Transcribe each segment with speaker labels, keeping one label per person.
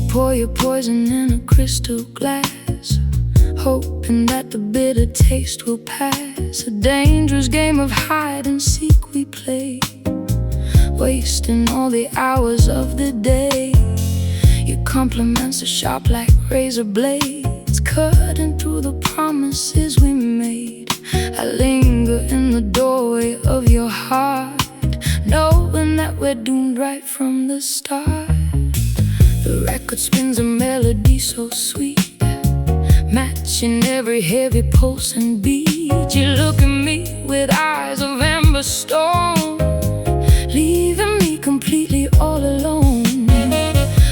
Speaker 1: Pour your poison in a crystal glass, hoping that the bitter taste will pass. A dangerous game of hide and seek we play, wasting all the hours of the day. Your compliments are sharp like razor blades, cutting through the promises we made. I linger in the doorway of your heart, knowing that we're doomed right from the start. The record spins a melody so sweet, matching every heavy pulse and beat. You look at me with eyes of amber stone, leaving me completely all alone.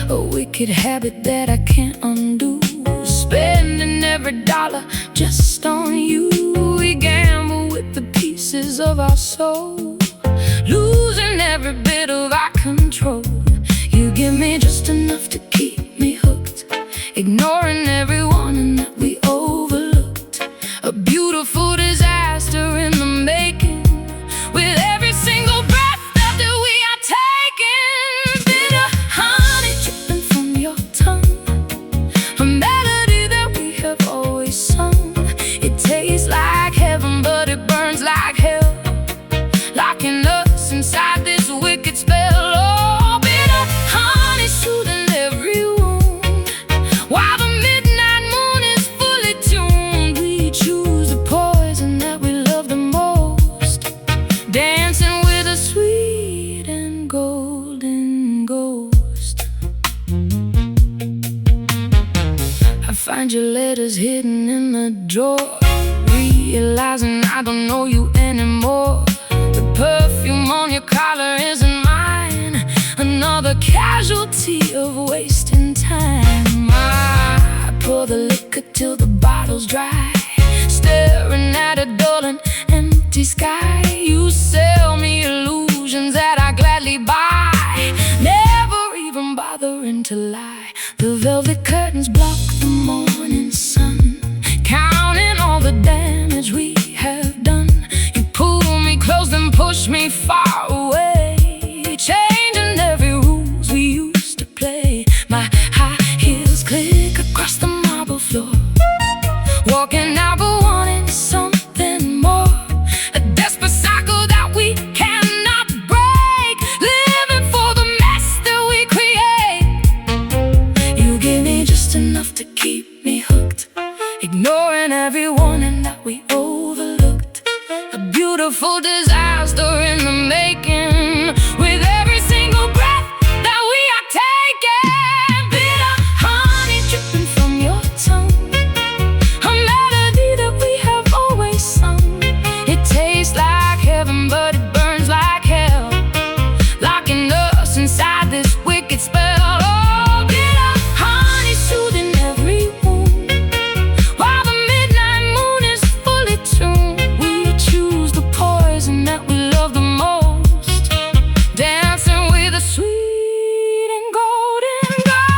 Speaker 1: A wicked habit that I can't undo, spending every dollar just on you. We gamble with the pieces of our soul, losing every bit of our control. You give me just enough to keep me hooked, ignoring everyone and that we overlooked. A beautiful disaster in the making, with every single breath that we are taking. Bitter honey dripping from your tongue, a melody that we have always sung. It tastes like heaven, but it burns like hell, locking us inside this wicked spell. Oh, bitter honey soothing every wound, while the midnight moon is fully tuned. We choose the poison that we love the most, dancing with a sweet and golden ghost. I find your letters hidden in the drawer, realizing I don't know you anymore. The perfume on your collar isn't mine, another casualty of wasting time. I pour the liquor till the bottle's dry, staring at a dull and empty sky. You sell me illusions that I gladly buy, never even bothering to lie. The velvet curtains block the morning sun, counting all the damage we have done. You pull me close then push me far away, changing every rules we used to play. My high heels click across the marble floor, walking out but wanting something more. A desperate cycle that we cannot break, living for the mess that we create. You give me just enough to keep me hooked, ignoring everyone and that we overlooked. A beautiful disaster in the making, with every single breath that we are taking. Bitter honey dripping from your tongue, a melody that we have always sung. It tastes like heaven, but it burns like hell, locking us inside this wicked spell. Oh, bitter honey soothing every wound, while the midnight moon is fully tuned. We choose the poison that we love the most, dancing with a sweet and golden ghost.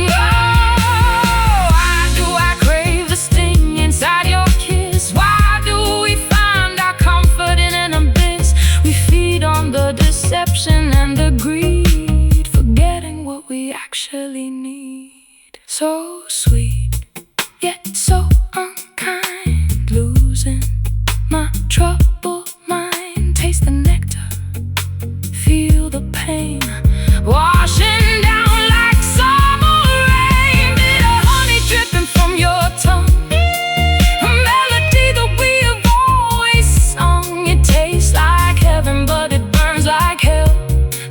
Speaker 1: Oh, why do I crave the sting inside your kiss? Why do we find our comfort in an abyss? We feed on the deception and the greed, forgetting what we actually need. So sweet, yet so unkind, losing my troubled mind. Taste the nectar, feel the pain, washing down like summer rain. Bitter honey dripping from your tongue, a melody that we have always sung. It tastes like heaven, but it burns like hell,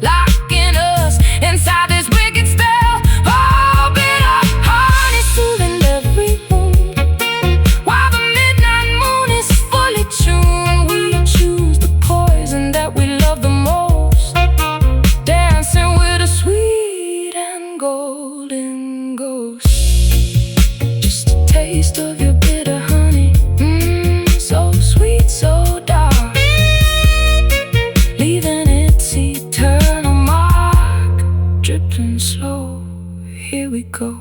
Speaker 1: locking us inside this wicked spell. Oh, bitter slow, here we go.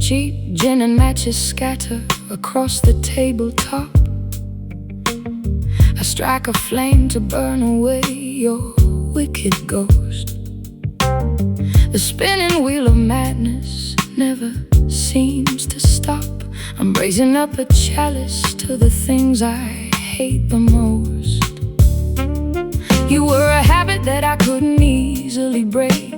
Speaker 1: Cheap gin and matches scatter across the tabletop. I strike a flame to burn away your wicked ghost. The spinning wheel of madness never seems to stop. I'm raising up a chalice to the things I hate the most. You were a habit that I couldn't easily break,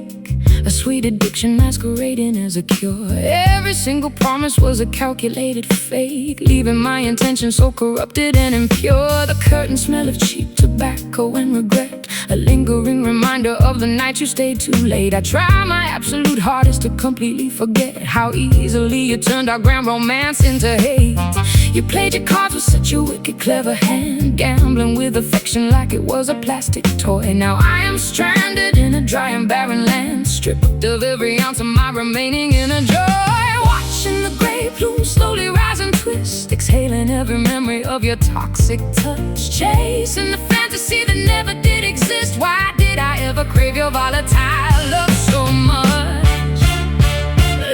Speaker 1: a sweet addiction masquerading as a cure. Every single promise was a calculated fake, leaving my intentions so corrupted and impure. The curtain smell of cheap tobacco and regret, a lingering reminder of the night you stayed too late. I try my absolute hardest to completely forget how easily you turned our grand romance into hate. You played your cards with such a wicked clever hand, gambling with affection like it was a plastic toy. Now I am stranded in a dry and barren land, stripped of every ounce of my remaining inner joy. Watching the gray plume slowly rise and twist, exhaling every memory of your toxic touch, chasing the fantasy that never did exist. Why did I ever crave your volatile love so much?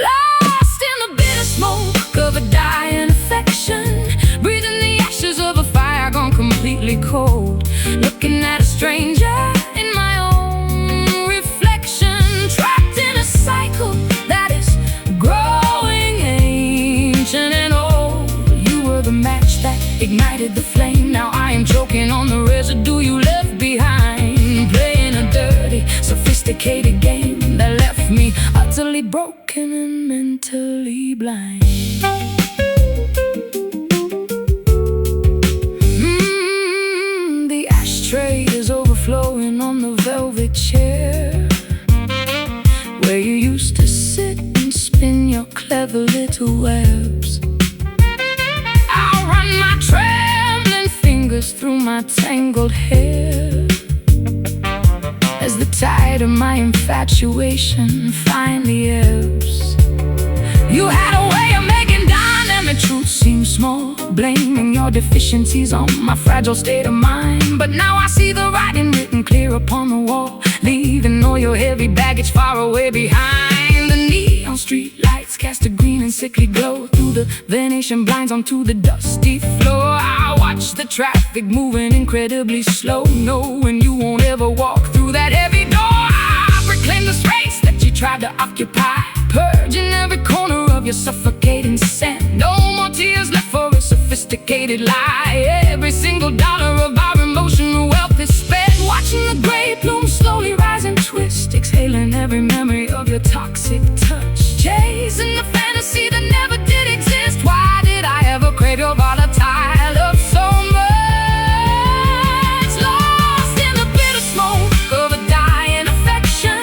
Speaker 1: Lost in the bitter smoke of a dying affection, breathing the ashes of a fire gone completely cold, looking at a stranger in my own reflection, trapped in a cycle that is growing ancient and old. You were the match that ignited the flame. Now I am choking on the residue you left behind, playing a dirty, sophisticated game that left me utterly broken and mentally blind. The ashtray is overflowing on the velvet chair where you used to sit and spin your clever little webs. I'll run my trembling fingers through my tangled hair as the tide of my infatuation finally ebbs. You had a way of making dynamic truth seem small, blaming your deficiencies on my fragile state of mind. But now I see the writing written clear upon the wall, leaving all your heavy baggage far away behind. The neon street lights cast a green and sickly glow through the Venetian blinds onto the dusty floor. I watch the traffic moving incredibly slow, knowing you won't ever walk through that heavy door. I reclaim the space that you tried to occupy, purging every corner of your suffocating scent. No more tears left for a sophisticated lie. Every single dollar of our emotional wealth is spent, watching the gray plume slowly rise and twist, exhaling every memory of your toxic touch, chasing the fantasy that never did exist. Why did I ever crave your volatile love so much? Lost in the bitter smoke of a dying affection,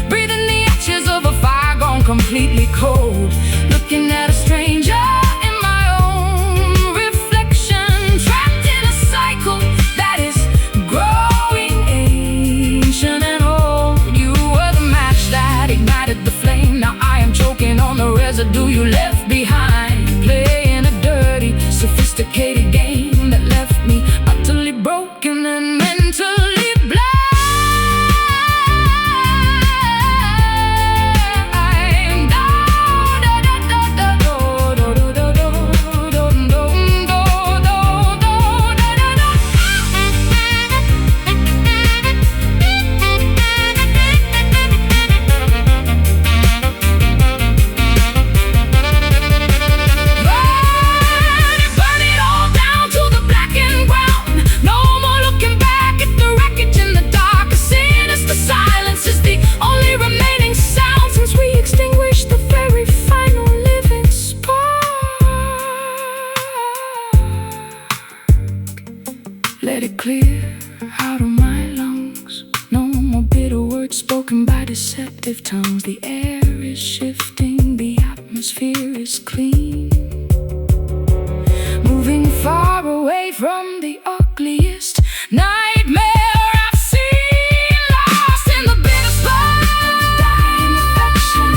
Speaker 1: breathing the ashes of a fire gone completely cold, looking at a stranger in my own reflection, trapped in a cycle that is growing ancient and old. You were the match that ignited the flame. Now I am choking on the residue you left behind, playing a dirty, sophisticated game that left me utterly broken and mentally blind. Burn it all down. of tongues. The air is shifting, the atmosphere is clean. Moving far away from the ugliest nightmare I've seen. Lost in the bitter spot, dying affection,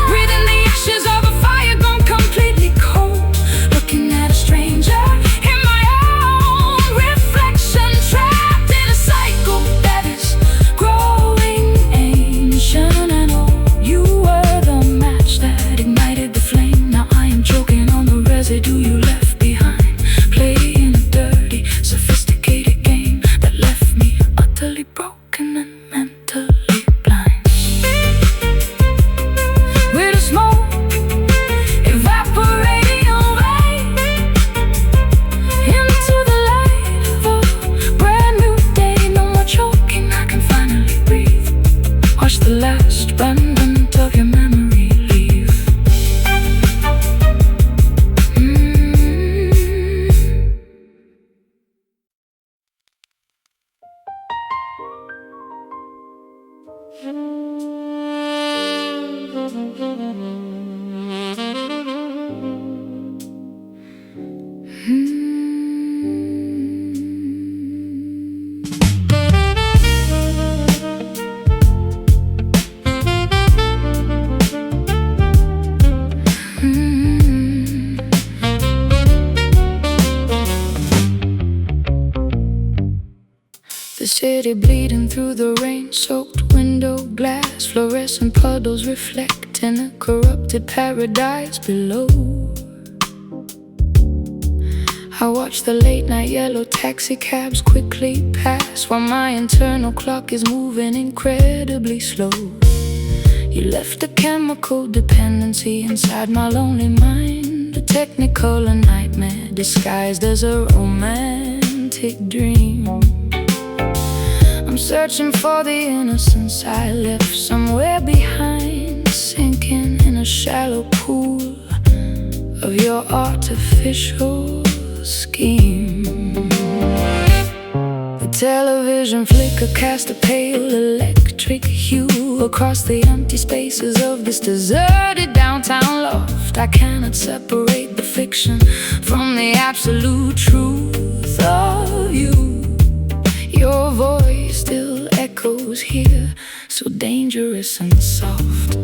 Speaker 1: breathing the ashes of a fire gone completely cold. Looking at a stranger in my own reflection, trapped in a cycle that is growing ancient and old. You were the match that ignited the flame. Now I am choking on the residue you left behind, playing a dirty, sophisticated game that left me utterly broken and mentally blind. With the smoke evaporating away into the light of a brand new day. No more choking, I can finally breathe. Watch the last remnant of your memory leave. The city bleeding through the rain-soaked window glass, fluorescent puddles reflect in a corrupted paradise below. I watch the late-night yellow taxi cabs quickly pass, while my internal clock is moving incredibly slow. You left a chemical dependency inside my lonely mind, a technicolor nightmare disguised as a romantic dream. I'm searching for the innocence I left somewhere behind, sinking in a shallow pool of your artificial scheme. The television flicker cast a pale electric hue across the empty spaces of this deserted downtown loft. I cannot separate the fiction from the absolute truth of you. Your voice still echoes here, so dangerous and soft.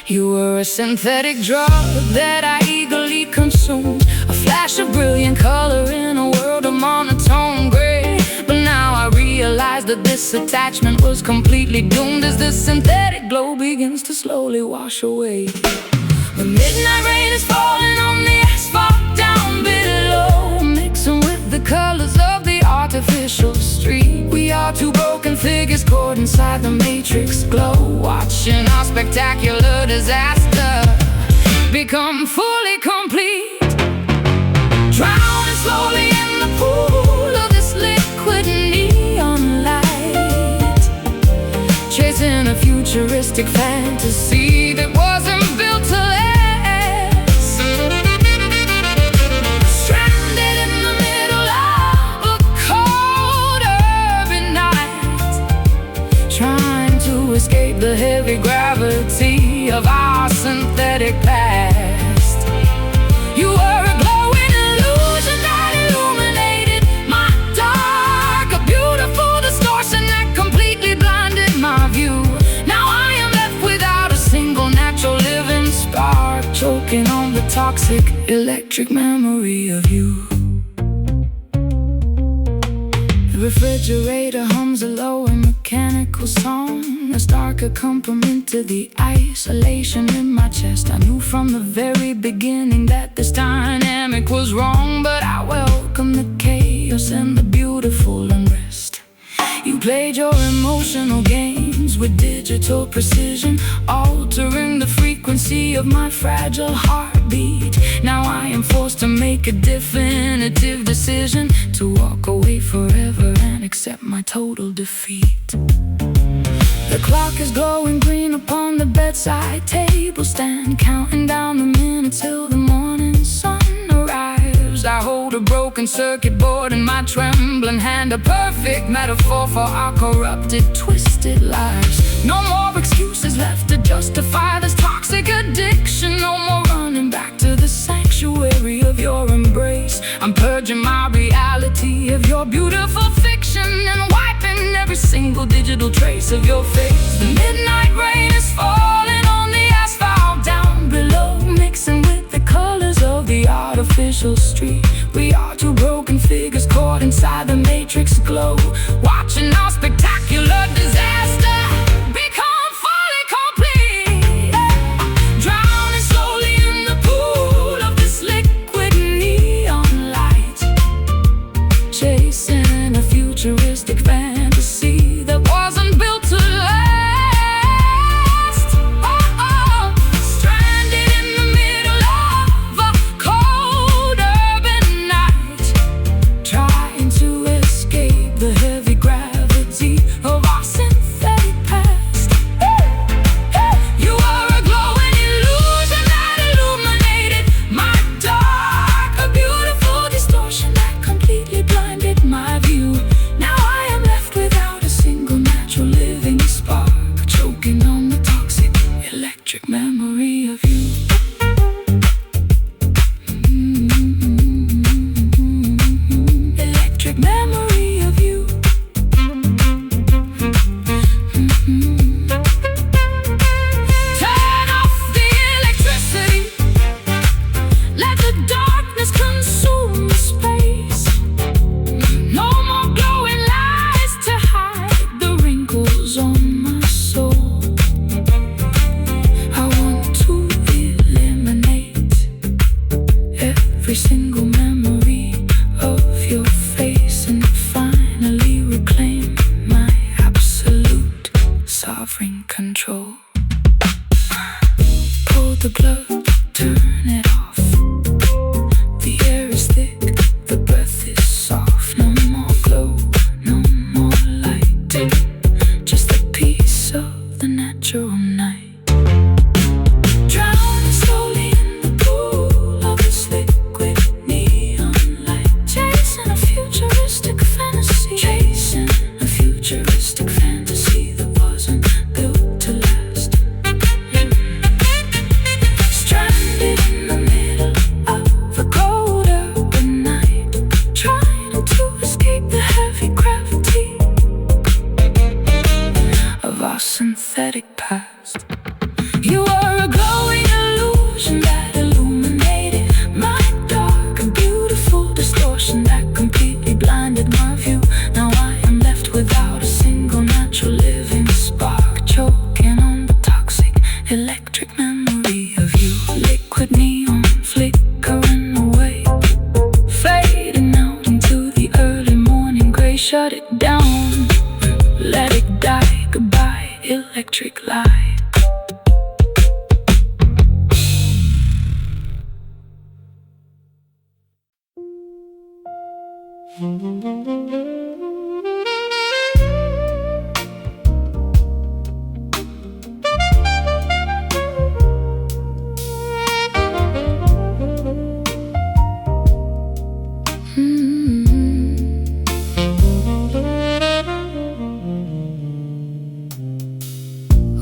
Speaker 1: You were a synthetic drug that I eagerly consumed, a flash of brilliant color in a world of monotone gray. But now I realize that this attachment was completely doomed, as this synthetic glow begins to slowly wash away. The midnight rain is falling on the asphalt down below, mixing with the colors of the artificial street. We are two broken figures caught inside the matrix glow, watching our spectacular disaster become fully complete. Drowning slowly in the pool of this liquid neon light, chasing a futuristic fantasy that wasn't built to last. Stranded in the middle of a cold urban night, trying to escape the heavy gravity of our synthetic past. You were a glowing illusion that illuminated my dark, a beautiful distortion that completely blinded my view. Now I am left without a single natural living spark, choking on the toxic electric memory of you. The refrigerator hums a low and mechanical song, a stark accompaniment to the isolation in my chest. I knew from the very beginning that this dynamic was wrong, but I welcome the chaos and the beautiful unrest. You played your emotional games with digital precision, altering the frequency of my fragile heartbeat. Now I am forced to make a definitive decision, to walk away forever and accept my total defeat. The clock is glowing green upon the bedside table stand, counting down the minutes till the morning sun arrives. I hold a broken broken circuit board in my trembling hand, a perfect metaphor for our corrupted, twisted lives. No more excuses left to justify this toxic addiction. No more running back to the sanctuary of your embrace. I'm purging my reality of your beautiful fiction and wiping every single digital trace of your face. The midnight rain is falling on the asphalt down below, mixing with the colors of the artificial street. We are two broken figures caught inside the matrix glow, watching our spectacular disaster become fully complete. Drowning slowly in the pool of this liquid neon light, chasing a futuristic fantasy that wasn't built to last. Stranded in the middle of a cold urban night, trying to escape the heavy gravity of our synthetic past. You are a glowing illusion that illuminated my dark, a beautiful distortion that completely blinded my view. Now I am left without a single natural living spark, choking on the toxic electric memory of you. Electric memory of you. Turn off the electricity, let the darkness consume the space. No more glowing lights to hide the wrinkles on my soul. I want to eliminate every single memory of your face and finally reclaim my absolute sovereign control. Pull the glove, turn it off. The air is thick, the breath is soft. No more glow, no more light, just a piece of the natural night. Drowning slowly in the pool of this liquid neon light, chasing a futuristic fantasy, chasing a futuristic fantasy that wasn't built to last. Stranded in the middle of a cold urban night, trying to escape the heavy gravity of our synthetic past. You are a glowing illusion that illuminated my dark, a beautiful distortion that completely blinded my view. Now I am left without a single natural living spark, choking on the toxic electric memory of you. Liquid neon flickering away, fading out into the early morning gray. Shut it down, let it die. Goodbye, electric light.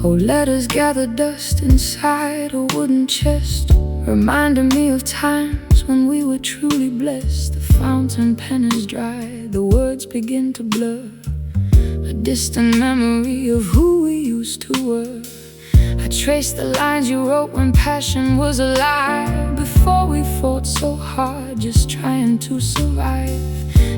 Speaker 1: Oh, let us gather dust inside a wooden chest, reminding me of times when we were truly blessed. The fountain pen is dry, the words begin to blur, a distant memory of who we used to were. I trace the lines you wrote when passion was alive, before we fought so hard, just trying to survive.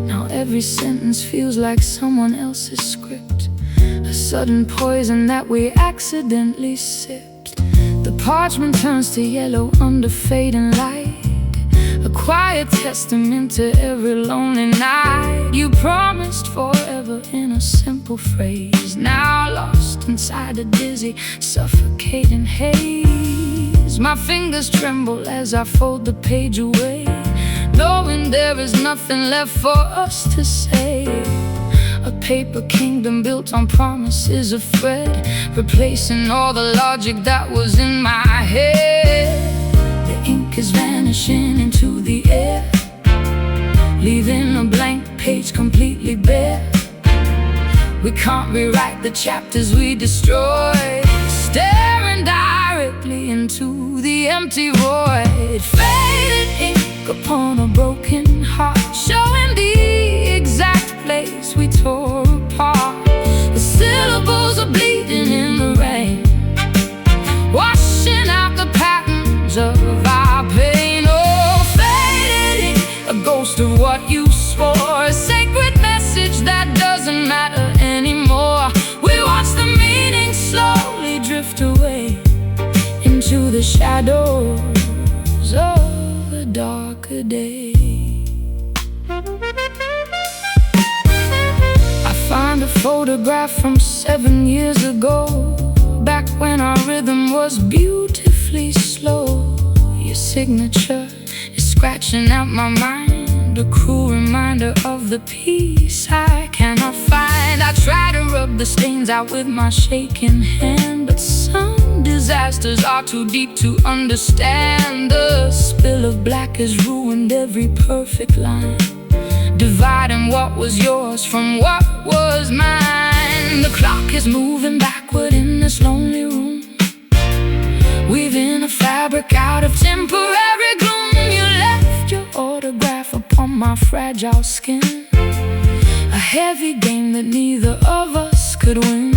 Speaker 1: Now every sentence feels like someone else's script, a sudden poison that we accidentally sipped. The parchment turns to yellow under fading light, a quiet testament to every lonely night. You promised forever in a simple phrase, now lost inside a dizzy, suffocating haze. My fingers tremble as I fold the page away, knowing there is nothing left for us to say. A paper kingdom built on promises of thread, replacing all the logic that was in my head. The ink is vanishing into the air, leaving a blank page completely bare. We can't rewrite the chapters we destroyed, staring directly into the empty void. Faded ink upon a broken heart, showing the exact place we tore apart. The syllables are bleeding in the rain, washing out the patterns of our pain. Oh, faded ink, a ghost of what you swore, a sacred message that doesn't matter anymore. We watch the meaning slowly drift away into the shadows of a darker day. I find a photograph from 7 years ago, back when our rhythm was beautifully slow. Your signature is scratching out my mind, a cruel reminder of the peace I cannot find. I try to rub the stains out with my shaking hand, but some disasters are too deep to understand. The spill of black has ruined every perfect line, dividing what was yours from what was mine. The clock is moving backward in this lonely room, weaving a fabric out of temporary gloom. You left your autograph upon my fragile skin, a heavy game that neither of us could win.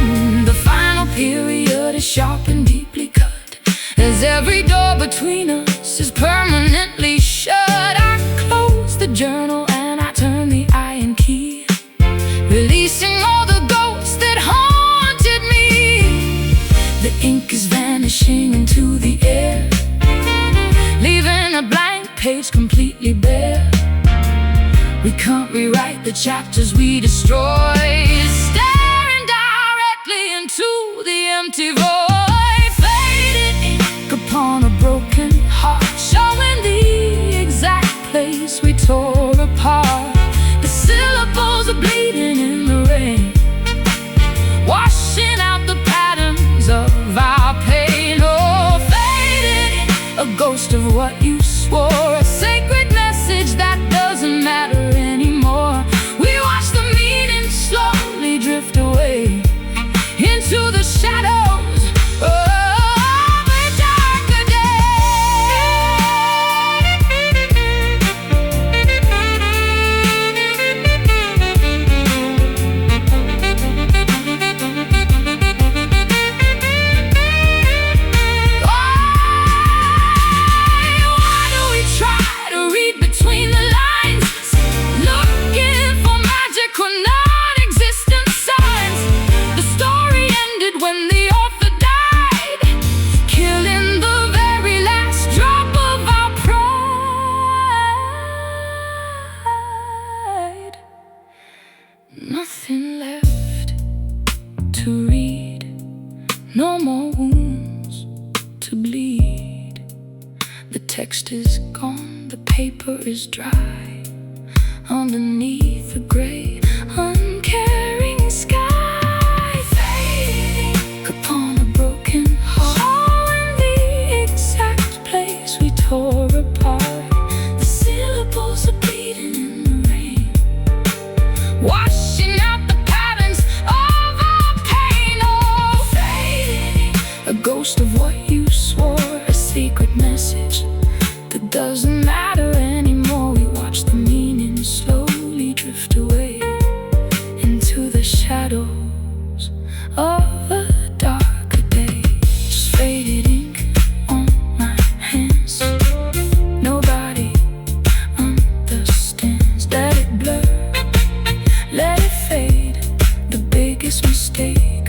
Speaker 1: The final period is sharp and deeply cut, as every door between us is permanently shut. I close the journal and I turn the iron key, releasing all the ghosts that haunted me. The ink is vanishing into the air, leaving a blank page completely bare. We can't rewrite the chapters we destroyed, staring directly into the empty void. Faded ink upon a broken heart, showing the exact place we tore apart. The syllables are bleeding in the rain, washing out the patterns of our pain. Oh, faded ink, a ghost of what you swore, a sacred message that doesn't matter anymore. We watch the meaning slowly drift away into the shadows of a darker Why do we try to read between the lines, looking for magic or non-existent signs? The story ended when the author died, killing the very last drop of our pride. Nothing left to read, no more wounds to bleed. The text is gone, the paper is dry, underneath the gray, uncaring sky. Fading upon a broken heart, showing the exact place we tore apart. The syllables are bleeding in the rain, washing out the patterns of our pain. Oh, fading, a ghost of what you swore, a secret message that doesn't matter anymore. We watch the meaning slowly drift away into the shadows of a darker day. Just faded ink on my hands, nobody understands. Let it blur, let it fade, the biggest mistake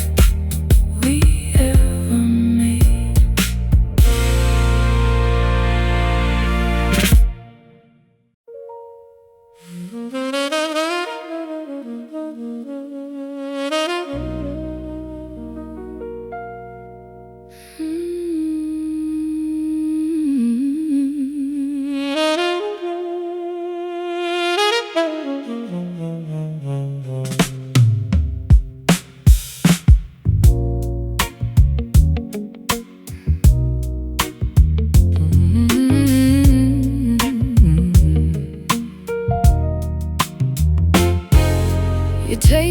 Speaker 1: we ever made.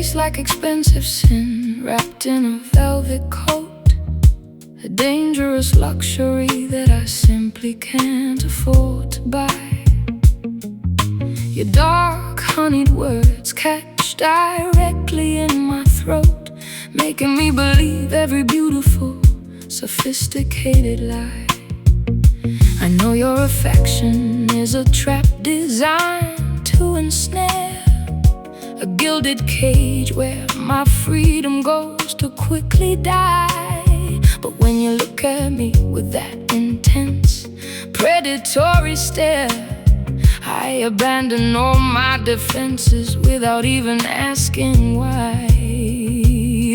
Speaker 1: taste like expensive sin wrapped in a velvet coat, a dangerous luxury that I simply can't afford to buy. Your dark, honeyed words catch directly in my throat, making me believe every beautiful, sophisticated lie. I know your affection is a trap designed to ensnare, a gilded cage where my freedom goes to quickly die. But when you look at me with that intense, predatory stare, I abandon all my defenses without even asking why.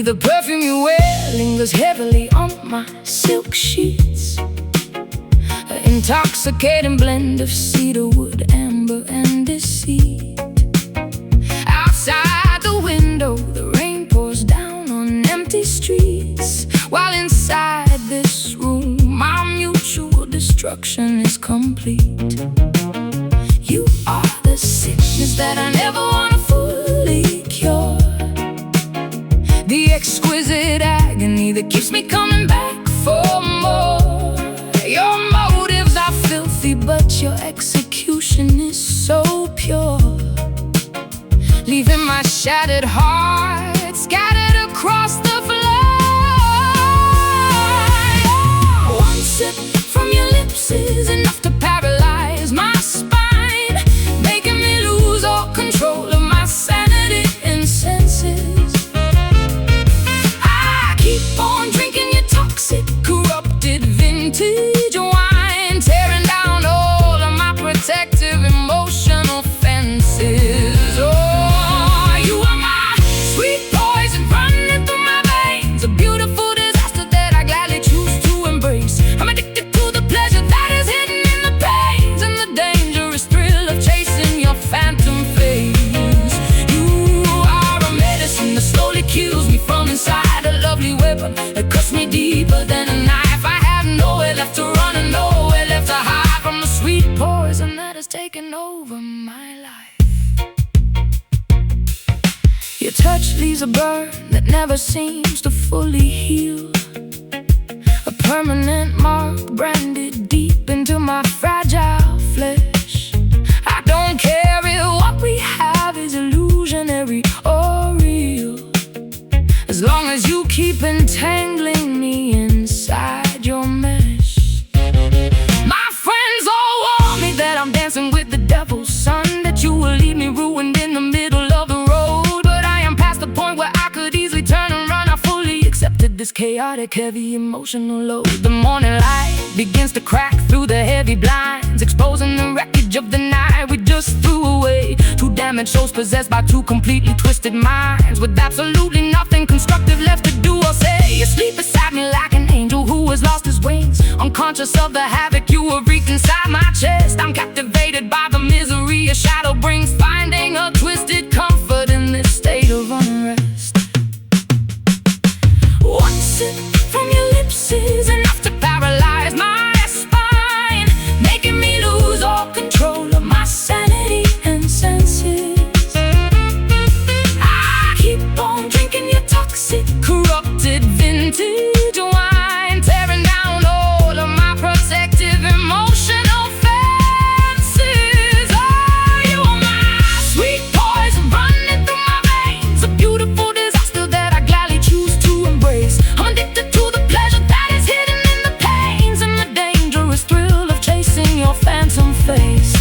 Speaker 1: The perfume you wear lingers heavily on my silk sheets, an intoxicating blend of cedarwood, amber, and deceit. Outside the window, the rain pours down on empty streets, while inside this room, our mutual destruction is complete. You are the sickness that I never want to fully cure, the exquisite agony that keeps me coming back for more. Your motives are filthy, but your execution is so pure, leaving my shattered heart scattered across the floor. One sip from your lips is enough to paralyze my spine, making me lose all control of my sanity and senses. I keep on drinking your toxic, corrupted vintage wine, tearing down all of my protective emotional fences. Oh, you are my sweet poison running through my veins, a beautiful disaster that I gladly choose to embrace. I'm addicted to the pleasure that is hidden in the pains and the dangerous thrill of chasing your phantom face. You are a medicine that slowly kills me from inside, a lovely weapon that cuts me deeper than a knife. I have nowhere left to run and nowhere left to hide from the sweet poison that has taken over my life. Your touch leaves a burn that never seems to fully heal, a permanent mark branded deep into my fragile flesh. I don't care if what we have is illusionary or real, as long as you keep entangling me inside your mesh. My friends all warn me that I'm dancing with the devil's son, that you will leave me ruined in the middle of the road. But I am past the point where I could easily turn and run. I fully accepted this chaotic, heavy emotional load. The morning light begins to crack through the heavy blinds, exposing the wreckage of the night we just threw away. Two damaged souls possessed by two completely twisted minds, with absolutely nothing constructive left to do or say. You sleep beside me like an angel who has lost his wings, unconscious of the havoc you have wreaked inside my chest. I'm captivated by the misery a shadow brings, finding a twisted comfort in this state of unrest. One sip from your lips is enough to paralyze my spine, making me lose all control of my sanity and senses. I keep on drinking your toxic, corrupted vintage wine, tearing down all of my protective emotional fences. Oh, you are my sweet poison running through my veins, a beautiful disaster that I gladly choose to embrace. I'm addicted to the pleasure that is hidden in the pains and the dangerous thrill of chasing your phantom face.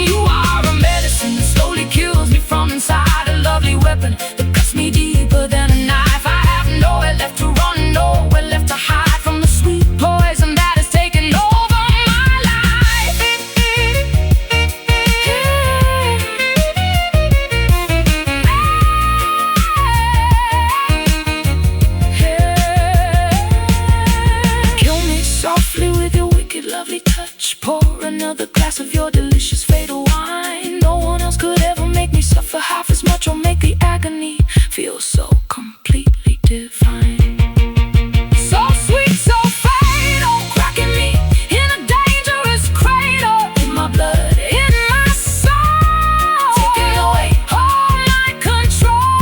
Speaker 1: You are a medicine that slowly kills me from inside, a lovely weapon that cuts me deeper than a knife. I have nowhere left to run, nowhere left to hide from the sweet poison that has taken over my life. Kill me softly with your wicked, lovely touch. Pour another glass of your delicious fatal wine. No one else could ever make me suffer half as much or make the agony feel so completely divine. So sweet, so fatal, cracking me in a dangerous cradle, in my blood, in my soul, taking away all my control.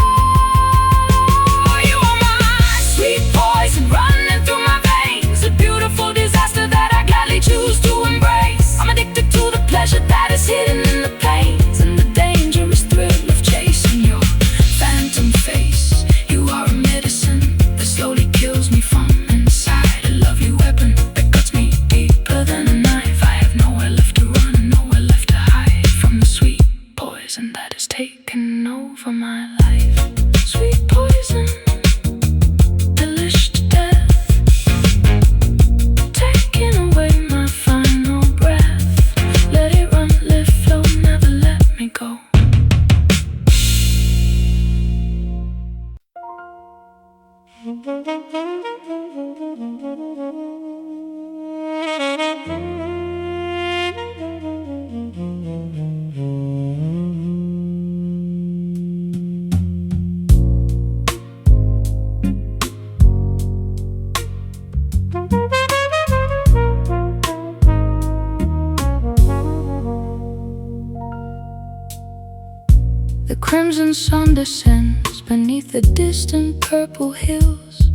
Speaker 1: for my life. Sweet poison, delish to death, taking away my final breath. Let it run, live, flow, never let me go. The crimson sun descends beneath the distant purple hills,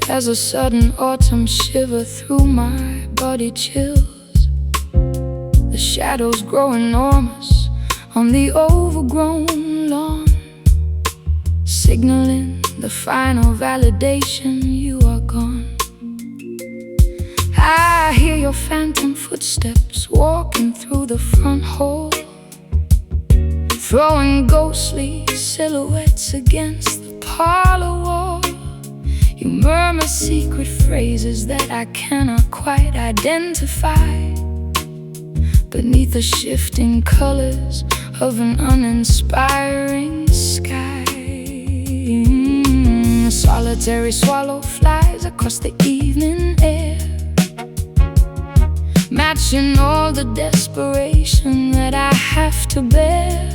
Speaker 1: as a sudden autumn shiver through my body chills. The shadows grow enormous on the overgrown lawn, signaling the final validation you are gone. I hear your phantom footsteps walking through the front hall, throwing ghostly silhouettes against the parlor wall. You murmur secret phrases that I cannot quite identify beneath the shifting colors of an uninspiring sky. A solitary swallow flies across the evening air, matching all the desperation that I have to bear.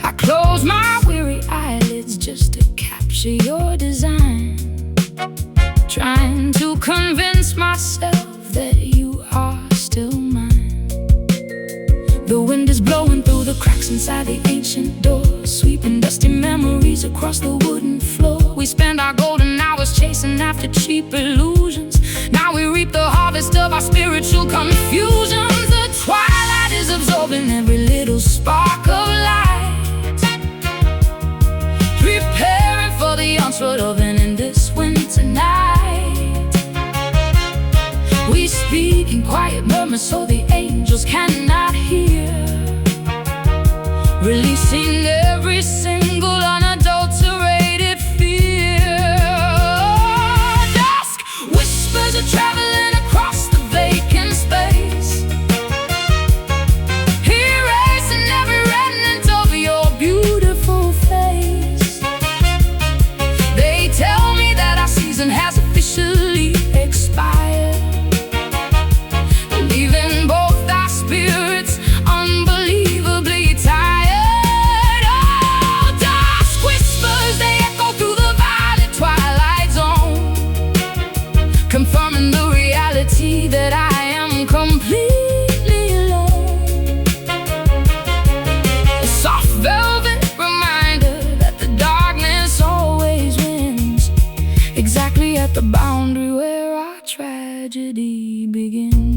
Speaker 1: I close my weary eyelids just to capture your design, trying to convince myself that you are still mine. The wind is blowing through the cracks inside the ancient doors, sweeping dusty memories across the wooden floor. We spend our golden hours chasing after cheap illusions. Now we reap the harvest of our spiritual confusions. The twilight is absorbing every little spark of light, preparing for the onslaught of an endless winter night. We speak in quiet murmurs so the angels cannot hear, releasing every single unadulterated fear. Dusk whispers are traveling across the vacant space, erasing every remnant of your beautiful face. They tell me that our season has officially expired, leaving both our spirits unbelievably tired. Oh, dusk whispers, they echo through the violet twilight zone, confirming the reality that I am completely alone. A soft velvet reminder that the darkness always wins, exactly at the boundary where our tragedy begins.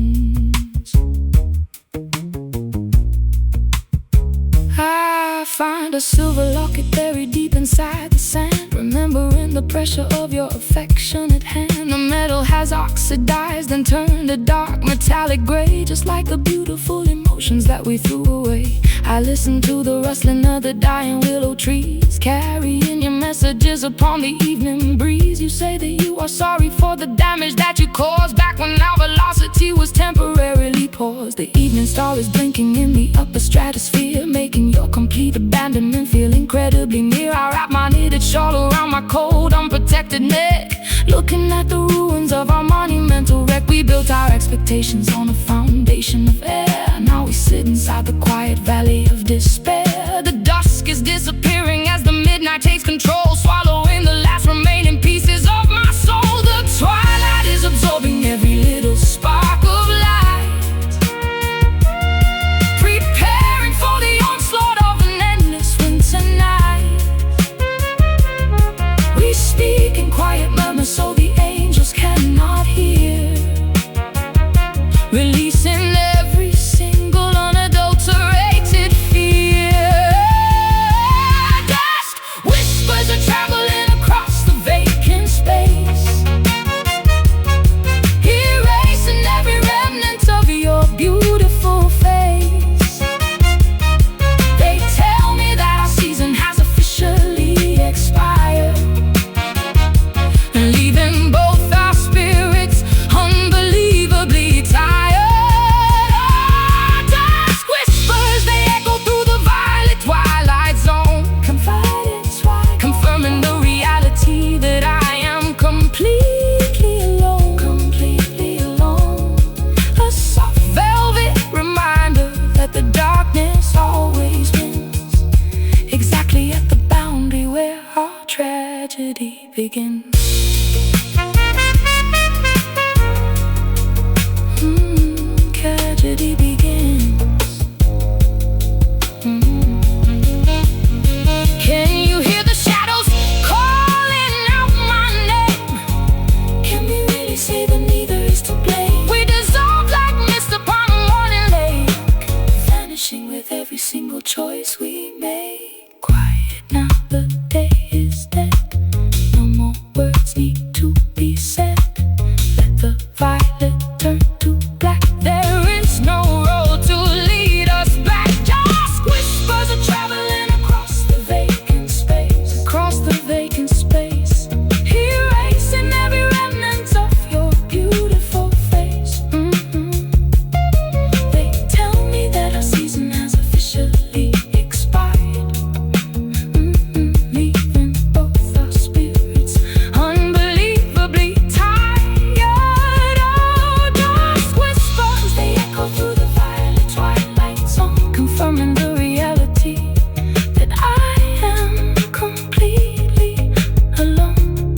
Speaker 1: I find a silver locket buried deep inside the sand, remembering the pressure of your affectionate hand. The metal has oxidized and turned a dark metallic gray, just like the beautiful emotions that we threw away. I listen to the rustling of the dying willow trees, carrying your messages upon the evening breeze. You say that you are sorry for the damage that you caused back when our velocity was temporarily paused. The evening star is blinking in the upper stratosphere, making your complete abandonment feel incredibly near. I wrap my knitted shawl around my cold, unprotected neck, looking at the ruins of our monumental wreck. We built our expectations on a foundation of air. Now we sit inside the quiet valley of despair. The dusk is disappearing as the midnight takes control, swallowing the last remaining pieces of my soul. The twilight is absorbing every little spark of light, preparing for the onslaught of an endless winter night. We speak in quiet murmurs so the angels cannot hear, releasing every single unadulterated fear. Dusk whispers are traveling across the vacant space, erasing every remnant of your beautiful face. They violet turned to black. There is no road to lead us back. Just whispers are traveling across the vacant space. Across the vacant space, erasing every remnant of your beautiful face. They tell me that our season has officially expired, leaving both our spirits unbelievably tired. Oh, just whispers, they echo through the violet twilight song, confirming the reality that I am completely alone.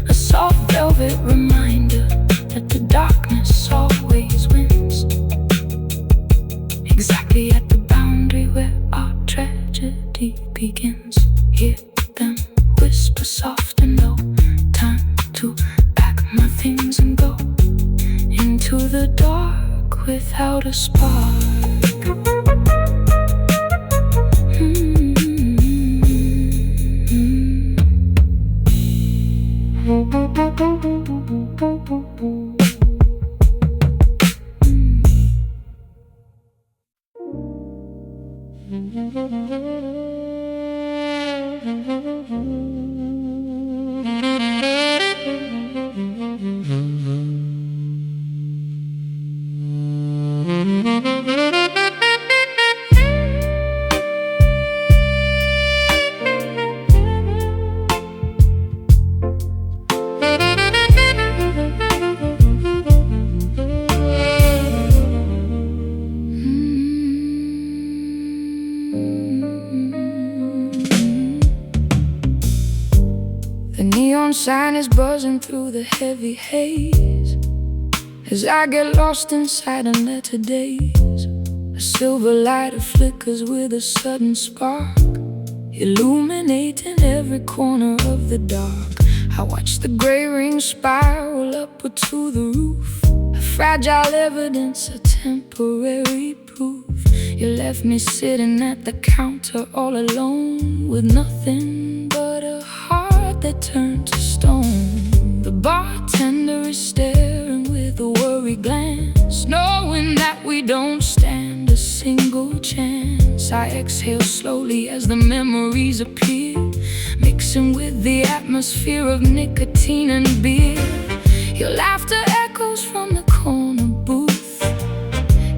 Speaker 1: A soft velvet reminder that the darkness always wins, exactly at the boundary where our tragedy begins. Hear them whisper soft and low, time to pack my things and go into the dark without a spark. The neon sign is buzzing through the heavy haze as I get lost inside unlettered days. A silver lighter flickers with a sudden spark, illuminating every corner of the dark. I watch the gray ring spiral upward to the roof, a fragile evidence, a temporary proof. You left me sitting at the counter all alone, with nothing but a heart that turned to stone. The bartender is staring with a worried glance, knowing that we don't stand a single chance. I exhale slowly as the memories appear, mixing with the atmosphere of nicotine and beer. Your laughter echoes from the corner booth,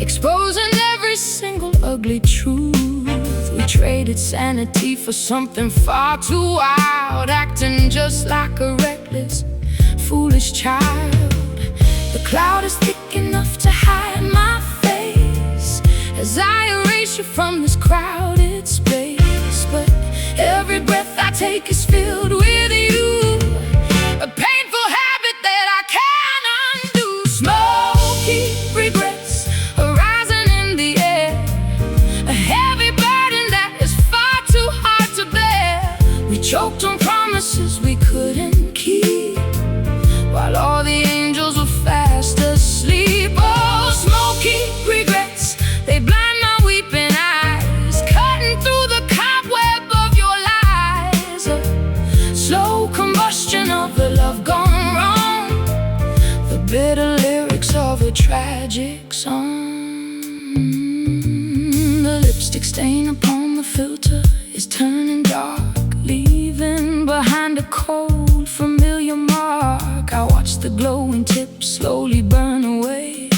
Speaker 1: exposing every single ugly truth. We traded sanity for something far too wild, acting just like a reckless, foolish child. The cloud is thick enough to hide my face as I erase you from this crowded space. But every breath I take is filled with you, a painful habit that I can't undo. Smoky regrets are rising in the air, a heavy burden that is far too hard to bear. We choked on promises we couldn't keep, while all the angels were fast asleep. Oh, smoky regrets, they blind my weeping eyes, cutting through the cobweb of your lies. A slow combustion of the love gone wrong, the bitter lyrics of a tragic song. The lipstick stain upon the filter is turning dark, leaving behind a cold, familiar mark. I watch the glowing tip slowly burn away,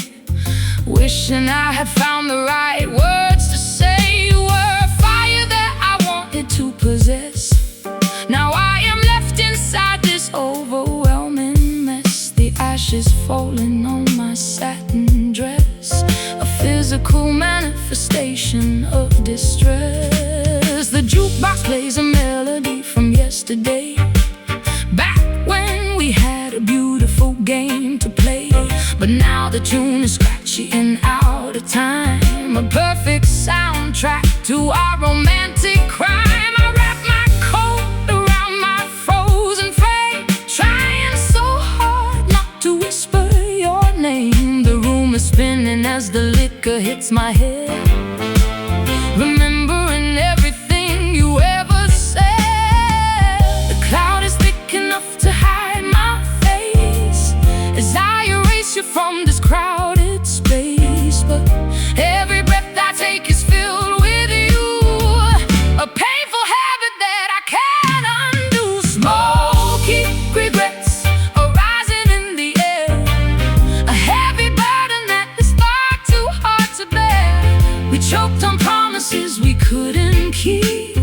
Speaker 1: wishing I had found the right words to say. You were a fire that I wanted to possess. Now I am left inside this overwhelming mess, the ashes falling on my satin dress, a physical manifestation of distress. The jukebox plays a melody from yesterday, back when we had a beautiful game to play. But now the tune is scratchy and out of time, a perfect soundtrack to our romantic crime. I wrap my coat around my frozen frame, trying so hard not to whisper your name. The room is spinning as the liquor hits my head, remembering everything you ever said. The cloud is thick enough to hide my face as I release you from this crowded space, but every breath I take is filled with you. A painful habit that I can't undo. Smoky regrets arising in the air, a heavy burden that is far too hard to bear. We choked on promises we couldn't keep,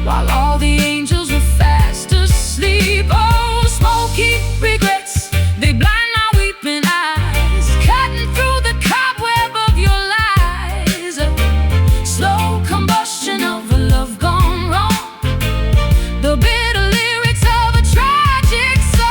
Speaker 1: while all the angels were fast asleep. Oh, smoky regrets, they blind my weeping eyes, cutting through the cobweb of your lies. A slow combustion of a love gone wrong, the bitter lyrics of a tragic song.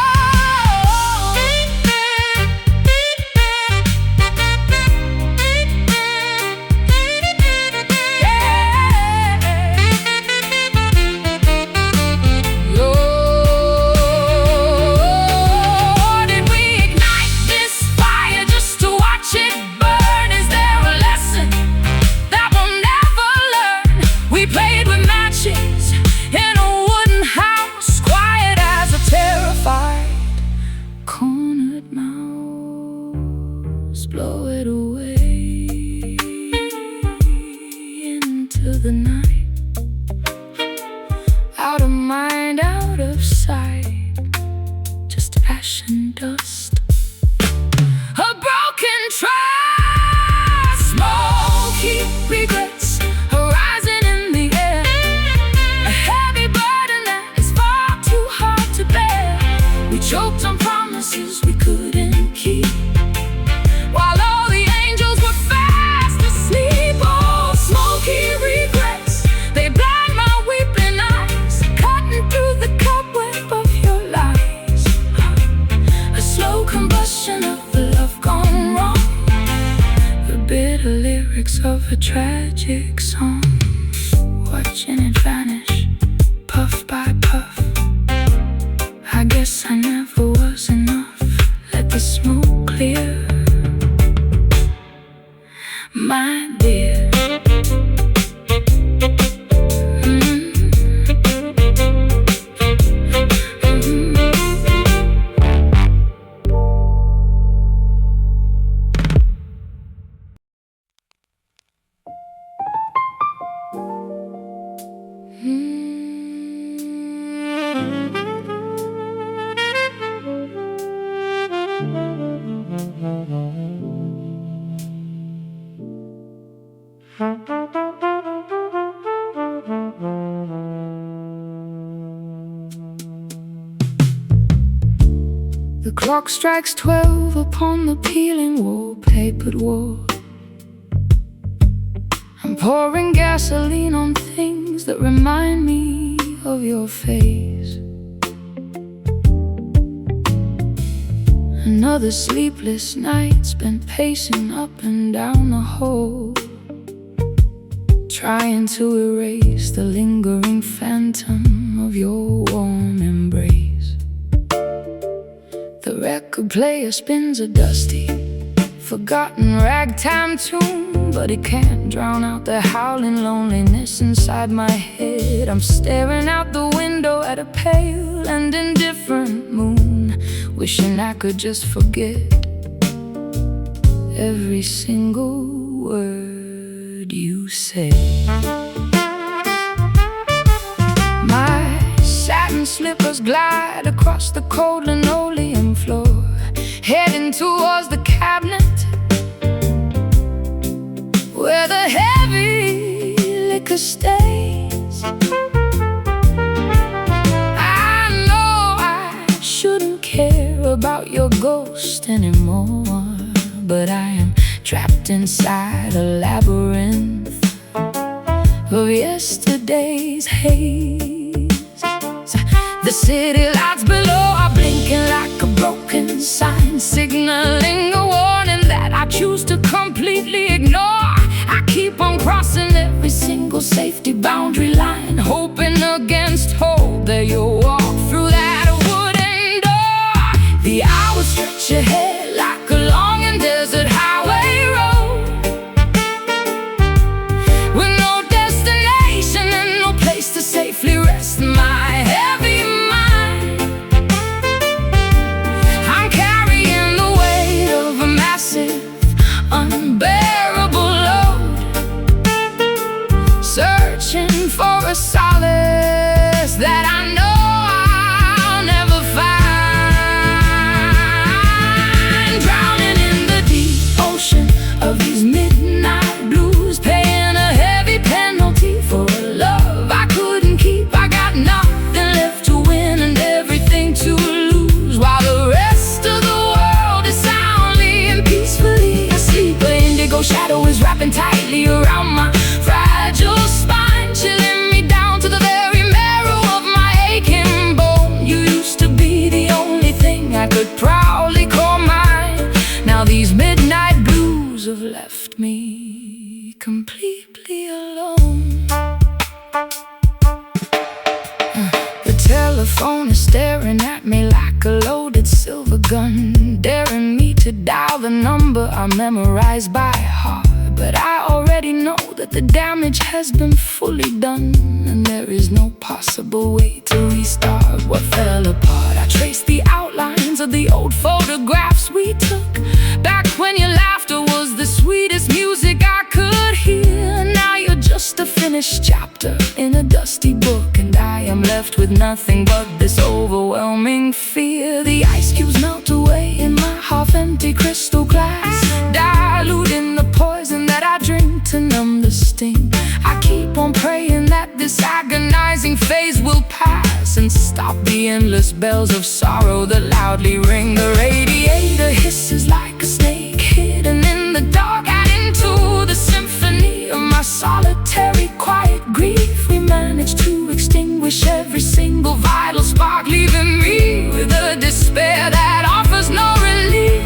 Speaker 1: Did we ignite this fire just to watch it burn? Is there a lesson that we'll never learn? We played with matches in a wooden house, quiet as a terrified cornered mouse. Blow it away into the night, out of mind, out of sight, just ash and dust, a broken trust. Smoky regrets arising in the air, a heavy burden that is far too hard to bear. We choked on promises we couldn't keep, while all the angels were fast asleep. Oh, smoky regrets, they blind my weeping eyes, cutting through the cobweb of your lies. A slow combustion of the love gone wrong, the bitter lyrics of a tragic song. Watching it vanish, puff by puff. I guess I never was enough. Let the smoke clear, my dear. The clock strikes 12 upon the peeling wallpapered wall. I'm pouring gasoline on things that remind me of your face. Another sleepless night spent pacing up and down the hall, trying to erase the lingering phantom of your warm embrace. The record player spins a dusty, forgotten ragtime tune, but it can't drown out the howling loneliness inside my head. I'm staring out the window at a pale and indifferent moon, wishing I could just forget every single word you said. My satin slippers glide across the cold linoleum floor, heading towards the cabinet where the heavy liquor stays. I know I shouldn't care about your ghost anymore, but I am trapped inside a labyrinth of yesterday's haze. The city lights below are blinking like a broken sign, signaling a warning that I choose to completely ignore. I keep on crossing every single safety boundary line, hoping against hope that you'll walk through that wooden door. The hours stretch ahead like a long and desert highway road, with no destination and no place to safely rest my heavy mind. I'm carrying the weight searching for a solace that I know I'll never find. Drowning in the deep ocean of these midnight blues, paying a heavy penalty for a love I couldn't keep. I got nothing left to win and everything to lose, while the rest of the world is soundly and peacefully asleep. An indigo shadow is wrapping tightly around my fragile spine, chilling me down to the very marrow of my aching bone. You used to be the only thing I could proudly call mine. Now these midnight blues have left me completely alone. The telephone is staring at me like a loaded silver gun, daring me to dial the number I memorized by heart. But I already know that the damage has been fully done, and there is no possible way to restart what fell apart. I traced the outlines of the old photographs we took back when your laughter was the sweetest music I could hear. Now you're just a finished chapter in a dusty book, and I am left with nothing but this overwhelming fear. The ice cubes melt away in my half-empty crystal glass, diluting the poison that I drink to numb the sting. I keep on praying that this agonizing phase will pass and stop the endless bells of sorrow that loudly ring. The radiator hisses like a snake hidden in the dark, adding to the symphony of my solitary quiet grief. We managed to extinguish every single vital spark, leaving me with a despair that offers no relief.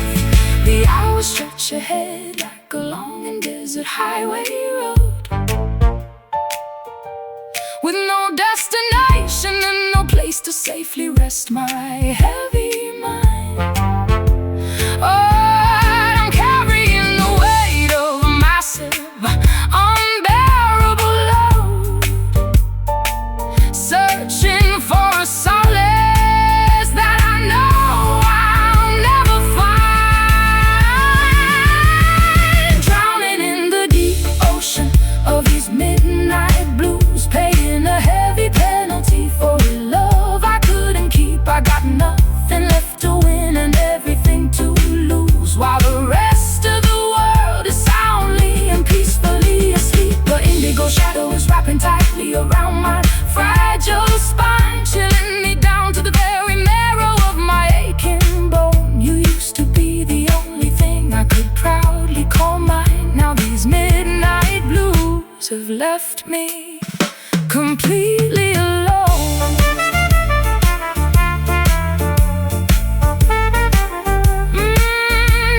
Speaker 1: The hours stretch ahead like a long and desert highway road, with no destination and no place to safely rest my heavy mind. Oh, I'm carrying the weight of a massive, unbearable load, searching for a solace that I know I'll never find. Drowning in the deep ocean of these midnight blues, paying a heavy penalty for a love I couldn't keep. I got nothing left to win and everything to lose, while the rest of the world is soundly and peacefully asleep. The indigo shadow is wrapping tightly around my fragile spine, chilling me down to the very marrow of my aching bone. You used to be the only thing I could proudly call mine. Now these midnight blues have left me completely alone.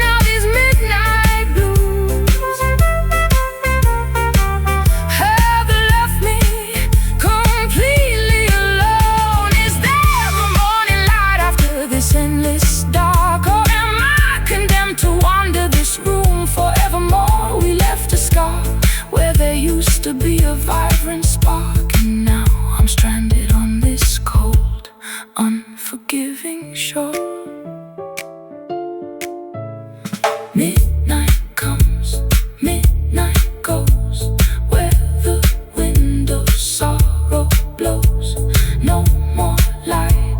Speaker 1: Now these midnight blues have left me completely alone. Is there a morning light after this endless dark, or am I condemned to wander this room forevermore? We left a scar where there used to be a vibrant spark, and now I'm stranded on this cold, unforgiving shore. Midnight comes, midnight goes, where the wind of sorrow blows. No more light,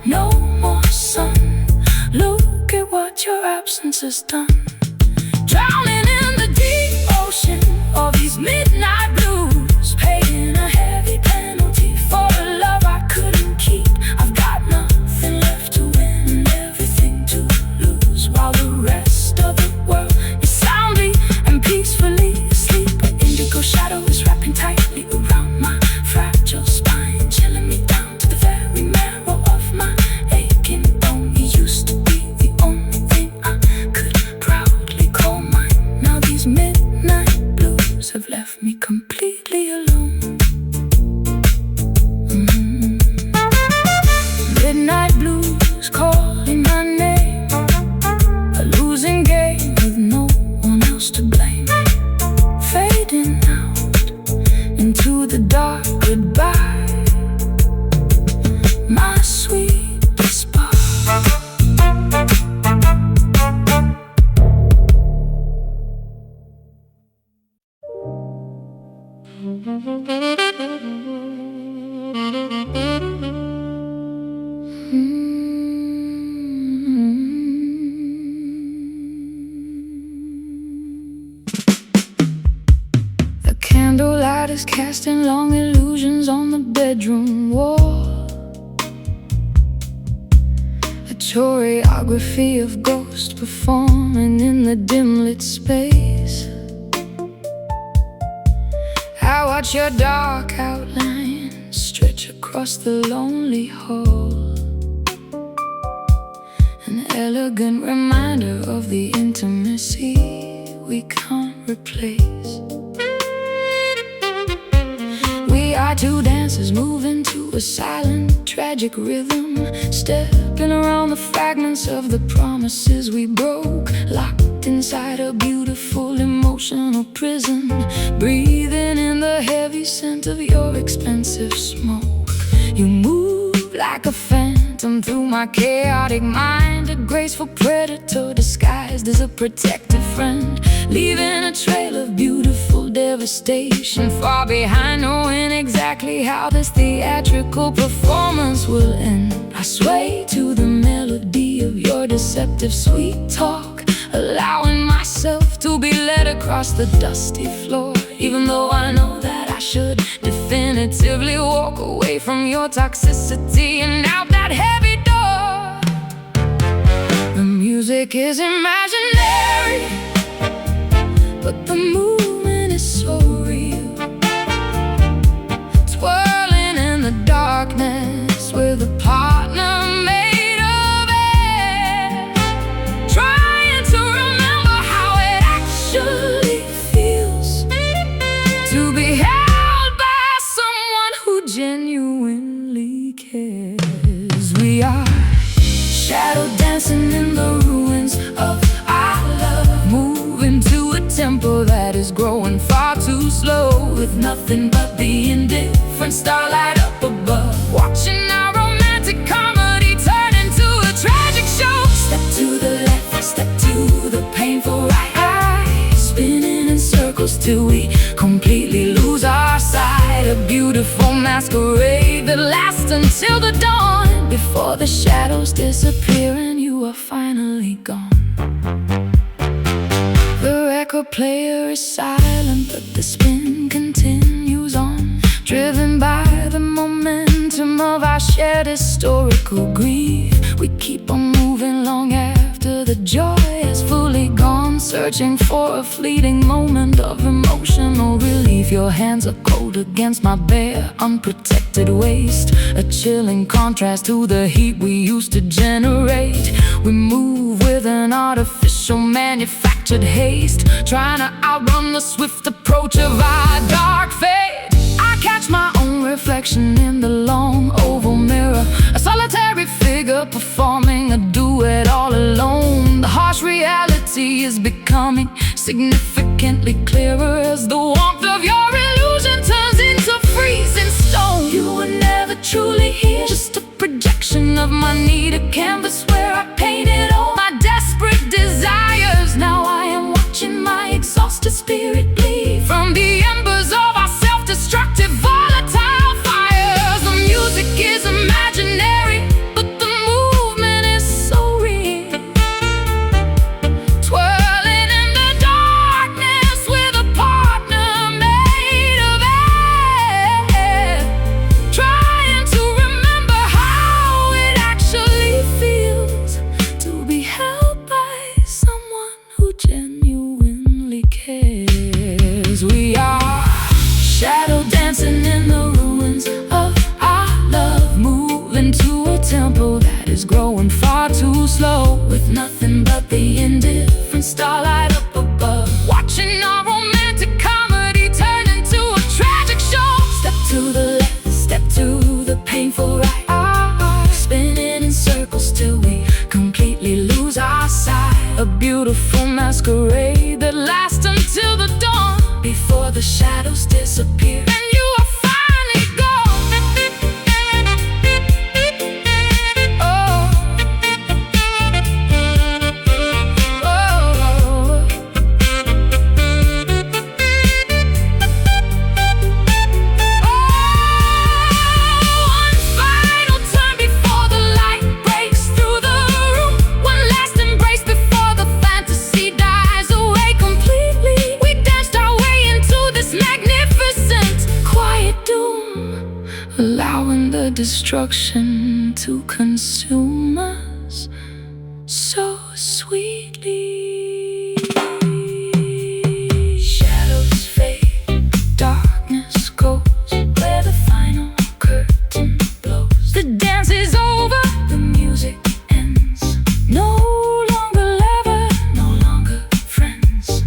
Speaker 1: no more sun. Look at what your absence has done. Drowning in the deep ocean of these midnight blues, paying a heavy penalty for a love I couldn't keep. I've got nothing left to win and everything to lose, while the rest of the world is soundly and peacefully asleep. An indigo shadow is wrapping tightly around my fragile spine, chilling me down to the very marrow of my aching bone. You used to be the only thing I could proudly call mine. Now these midnight blues have left me completely alone. Midnight blues calling my name, a losing game with no one else to blame. Fading out into the dark, goodbye, my sweet spark. artist casting long illusions on the bedroom wall. A choreography of ghosts performing in the dim lit space. I watch your dark outline stretch across the lonely hall, an elegant reminder of the intimacy we can't replace. We are two dancers moving to a silent, tragic rhythm, stepping around the fragments of the promises we broke, locked inside a beautiful emotional prison, breathing in the heavy scent of your expensive smoke. You move like a phantom through my chaotic mind, a graceful predator disguised as a protective friend, leaving a trail of beautiful devastation far behind, knowing exactly how this theatrical performance will end. I sway to the melody of your deceptive sweet talk, allowing myself to be led across the dusty floor, even though I know that I should definitively walk away from your toxicity and out that heavy door. The music is imaginary, but the movement is so real, twirling in the darkness with a partner made of air, trying to remember how it actually feels to be held by someone who genuinely cares. We are shadow dancing in the ruins of our love, moving to a tempo that is growing far too slow, with nothing but the indifferent starlight up above, watching our romantic comedy turn into a tragic show. Step to the left, step to the painful right, spinning in circles till we completely lose our sight. A beautiful masquerade that lasts until the dawn, before the shadows disappear and you are finally gone. The record player is silent, but the spin continues on, driven by the momentum of our shared historical grief. We keep on moving long after the joy is fully gone, searching for a fleeting moment of emotional relief. Your hands are cold against my bare, unprotected waist, a chilling contrast to the heat we used to generate. We move with an artificial manufactured haste, trying to outrun the swift approach of our dark fate. I catch my own reflection in the long oval mirror, a solitary figure performing a duet all alone. The harsh reality is becoming significantly clearer as the warmth of your illusion turns into freezing stone. You were never truly here, just a projection of my need, a canvas where I painted all my desperate desires. Now I am watching my exhausted spirit bleed from the embers of our self-destructive volatile fires. The music is imaginary, but the movement is so real, twirling in the darkness with a partner made of air, trying to remember how it actually feels to be held by someone who genuinely cares. We are shadow dancing in the ruins of our love, moving to a tempo that is growing far too slow, with nothing but the indifferent starlight up above, watching our romantic comedy turn into a tragic show. Step to the left, step to the painful right, spinning in circles till we completely lose our sight. A beautiful masquerade that lasts until the dawn, before the shadows disappear and you are finally gone. Oh, oh, one final turn before the light breaks through the room, one last embrace before the fantasy dies away completely. We danced our way into this magnificent destruction to consume us so sweetly. Shadows fade, darkness goes where the final curtain blows. The dance is over, the music ends. No longer lover, no longer friends.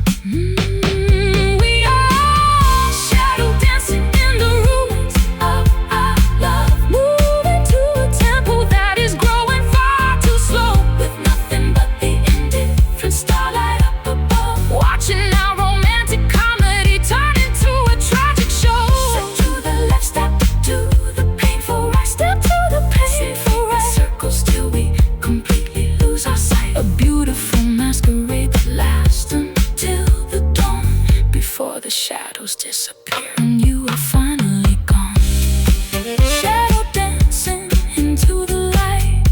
Speaker 1: We are shadow dancing in the ruins of our love, moving to a tempo that is growing far too slow, with nothing but the indifferent starlight up above, watching our romantic comedy turn into a tragic show. Step to the left, step to the painful right, step to the painful right, circles till we completely lose our sight. A beautiful masquerade that lasts until the dawn, before the shadows disappear and you are finally gone. Shadow dancing into the light.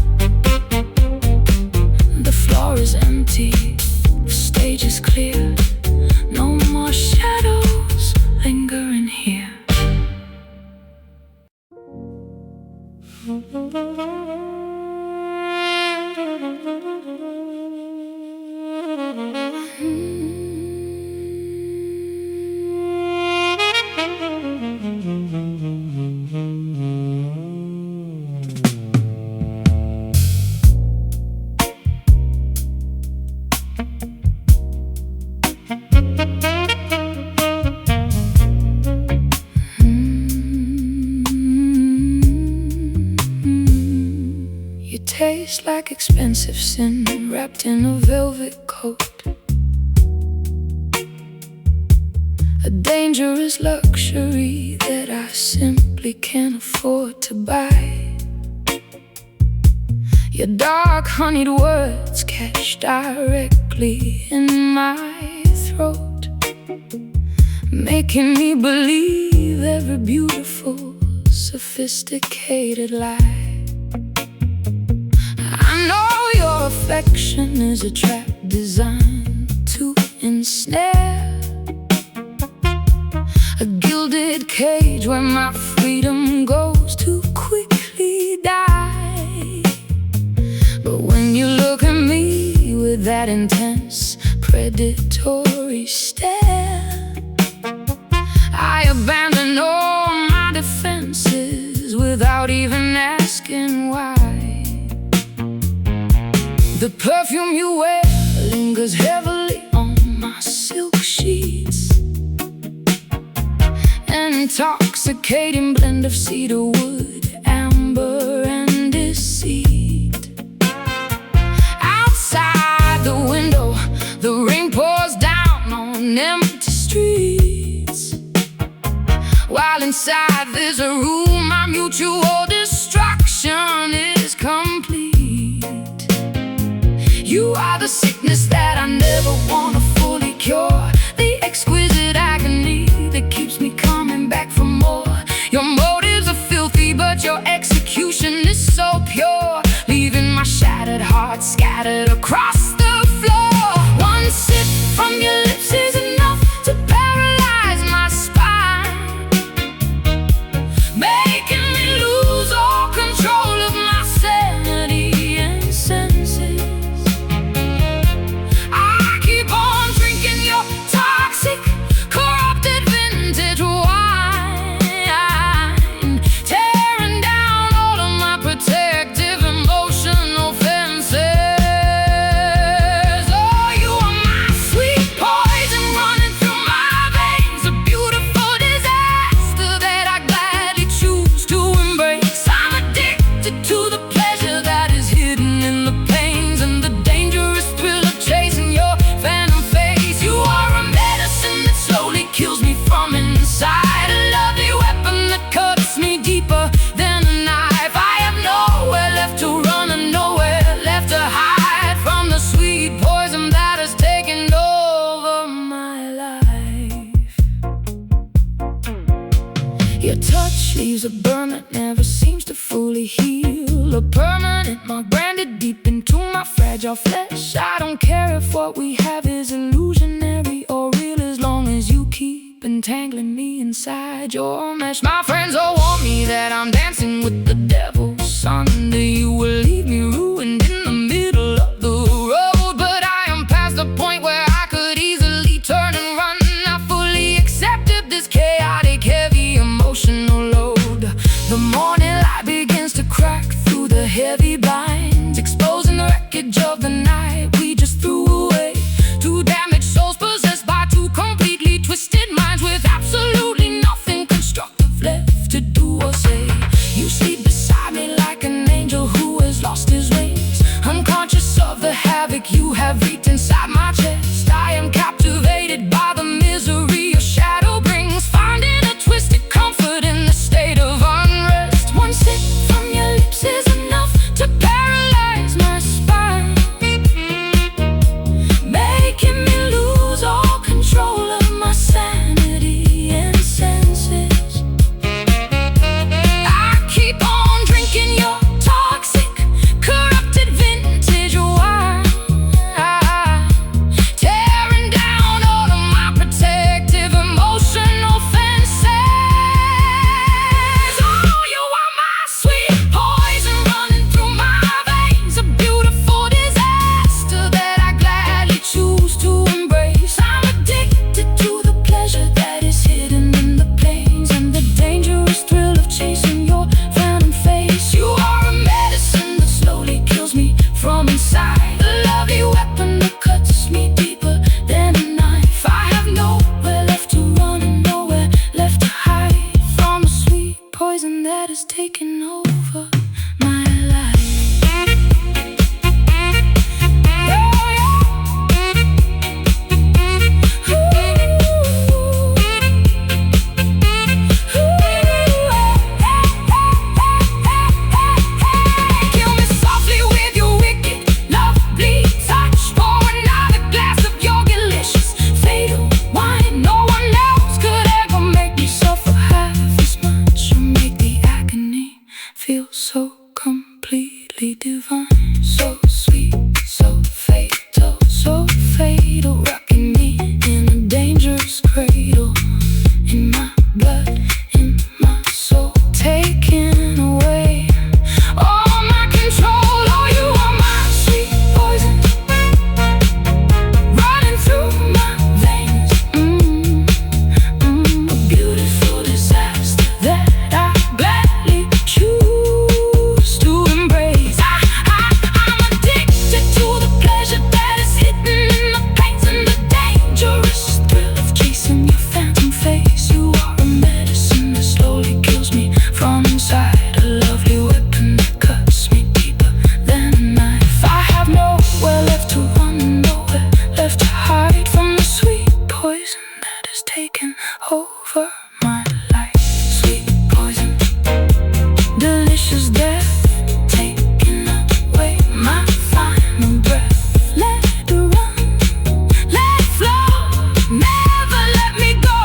Speaker 1: The floor is empty, the stage is clear. No more shadows lingering here. You taste like expensive sin wrapped in a velvet coat, a dangerous luxury that I simply can't afford to buy. Your dark honeyed words catch directly in my throat, making me believe every beautiful, sophisticated lie. I know your affection is a trap designed to ensnare, a gilded cage where my freedom goes to quickly die. But when you look at me with that intense, predatory stare, I abandon all my defenses without even asking why. The perfume you wear lingers heavily on my silk sheets, an intoxicating blend of cedar wood, amber, and deceit. Outside the window, the rain pours down on empty streets, while inside there's a room our mutual destruction is complete. You are the sickness that I never want to fully cure, the exquisite agony that keeps me coming back for more. Your motives are filthy, but your execution is so pure, leaving my shattered heart scattered across the floor. One sip from your lips is enough to paralyze my spine, making me lose all control of my sanity and senses. I keep on drinking your toxic, corrupted vintage wine, tearing down all of my protective emotional fences. Oh, you are my sweet poison running through my veins, a beautiful disaster that I gladly choose to embrace. I'm addicted to the pleasure that is hidden in the pains, and the dangerous thrill of chasing your phantom face. You are a medicine that slowly kills me from inside, a lovely weapon that cuts me deeper than a knife. I have nowhere left to run and nowhere left to hide from the sweet poison that has taken over my life. Your touch leaves a burn that never seems to fully heal, a permanent mark branded deep into my fragile flesh. I don't care if what we have is illusionary or real, as long as you keep deep, entangling me inside your mesh. My friends all warn me that I'm dancing with the devil. Someday you will leave me ruined in the middle of the road. But I am past the point where I could easily turn and run. I fully accepted this chaotic, heavy emotional load. The morning light begins to crack through the heavy blinds, exposing the wreckage of the night we just threw away. Two damaged souls possessed by two completely twisted minds, with absolutely nothing constructive left to do or say. You sleep beside me like an angel who has lost his wings, unconscious of the havoc you have wreaked inside my chest. I am captivated by the misery your shadow brings, finding a twisted comfort in the state of unrest. One sip from your lips is enough to paralyze my spine, making me lose all control of my sanity and senses. I keep on drinking your toxic, corrupted vintage wine, tearing down all of my protective emotional fences. Oh, you are my sweet poison running through my veins, a beautiful disaster that I gladly choose to embrace. I'm addicted to the pleasure that is hidden in the pains, and the dangerous thrill of chasing your phantom face. You are a medicine that slowly kills me from inside, a lovely weapon that cuts me deeper than a knife. I have nowhere left to run and nowhere left to hide from the sweet poison that has taken over my life. Kill me softly with your wicked, lovely touch. Pour another glass of your delicious, fatal wine. No one else could ever make me suffer half as much, or make the agony feel so completely divine. So sweet, so fatal, rocking me in a dangerous cradle, in my blood, in my soul, taking away all my control. Oh, you are my sweet poison, running through my veins, a beautiful disaster that I gladly choose to embrace. I'm addicted to the pleasure that is hidden in the pains, and the dangerous thrill of chasing your phantom face. You are a medicine that slowly kills me from inside, a lovely weapon that cuts me deeper than a knife. I have nowhere left to run, nowhere left to hide from the sweet poison that has taken over my life. Sweet poison, delicious death, taking away my final breath. Let it run, let it flow, never let me go.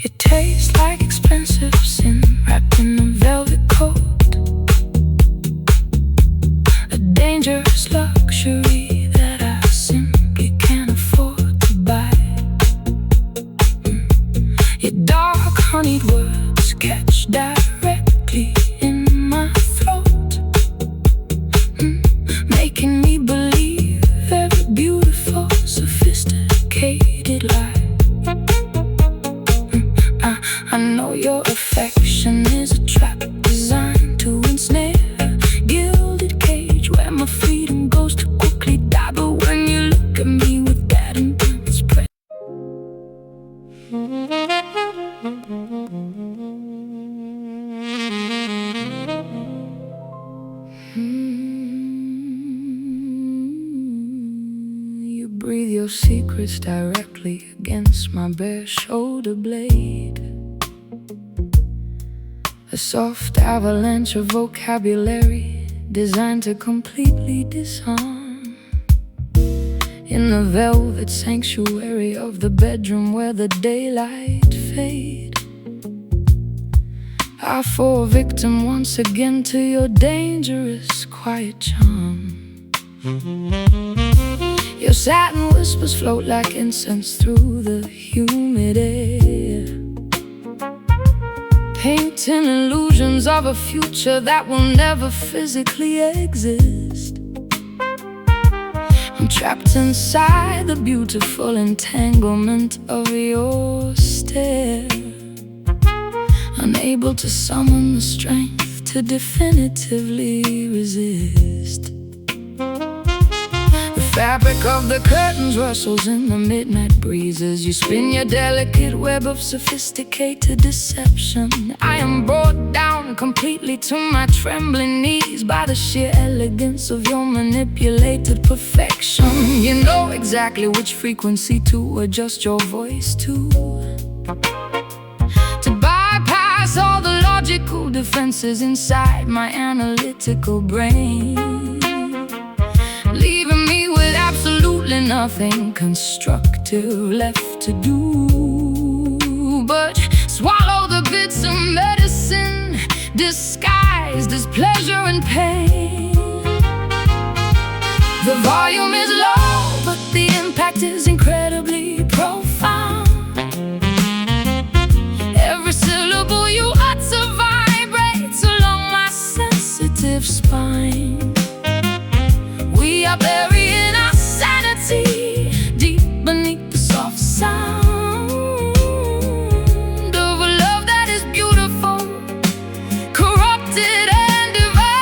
Speaker 1: It tastes like expensive sin wrapped in a velvet coat, a dangerous luxury that I simply can't afford to buy. Your dark honeyed words catch directly in my throat, making me believe every beautiful, sophisticated lie. I know your affection is a trap designed to ensnare, a gilded cage where my freedom goes to quickly die. But when you look at me with that intense pressure, you breathe your secrets directly against my bare shoulder blade, a soft avalanche of vocabulary designed to completely disarm. In the velvet sanctuary of the bedroom where the daylight fade, I fall victim once again to your dangerous quiet charm. Your satin whispers float like incense through the humid air, painting illusions of a future that will never physically exist. I'm trapped inside the beautiful entanglement of your stare, unable to summon the strength to definitively resist. The fabric of the curtains rustles in the midnight breezes. You spin your delicate web of sophisticated deception. I am brought down completely to my trembling knees by the sheer elegance of your manipulated perfection. You know exactly which frequency to adjust your voice to bypass all the logical defenses inside my analytical brain, leaving me with absolutely nothing constructive left to do but swallow the bits of medicine disguised as pleasure and pain. The volume is low, but the impact is incredibly profound. Every syllable you utter vibrates along my sensitive spine. We are burying our sanity deep beneath the soft sound of a love that is beautiful, corrupted and divine,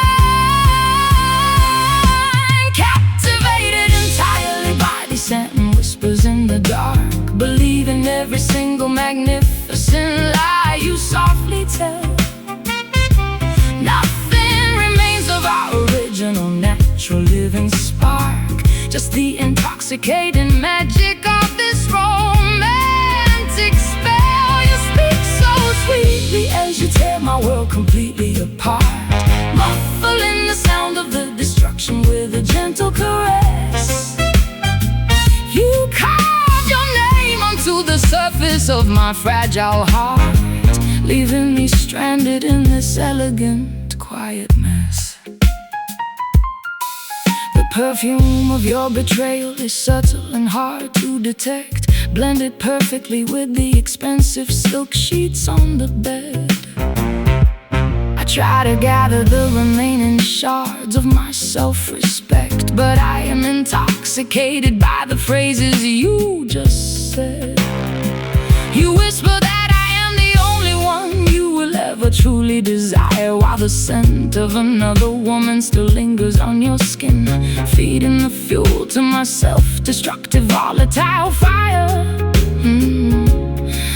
Speaker 1: captivated entirely by these satin whispers in the dark, believing every single magnificent lie you softly tell. Nothing remains of our original natural living spark, just the intoxicating magic of this romantic spell. You speak so sweetly as you tear my world completely apart, muffling the sound of the destruction with a gentle caress. You carve your name onto the surface of my fragile heart, leaving me stranded in this elegant, quiet mess. The perfume of your betrayal is subtle and hard to detect, blended perfectly with the expensive silk sheets on the bed. I try to gather the remaining shards of my self-respect, but I am intoxicated by the phrases you just said. You whisper that I am the only one you will ever truly desire, while the scent of another woman still lingers on your skin, feeding the fuel to my self-destructive volatile fire.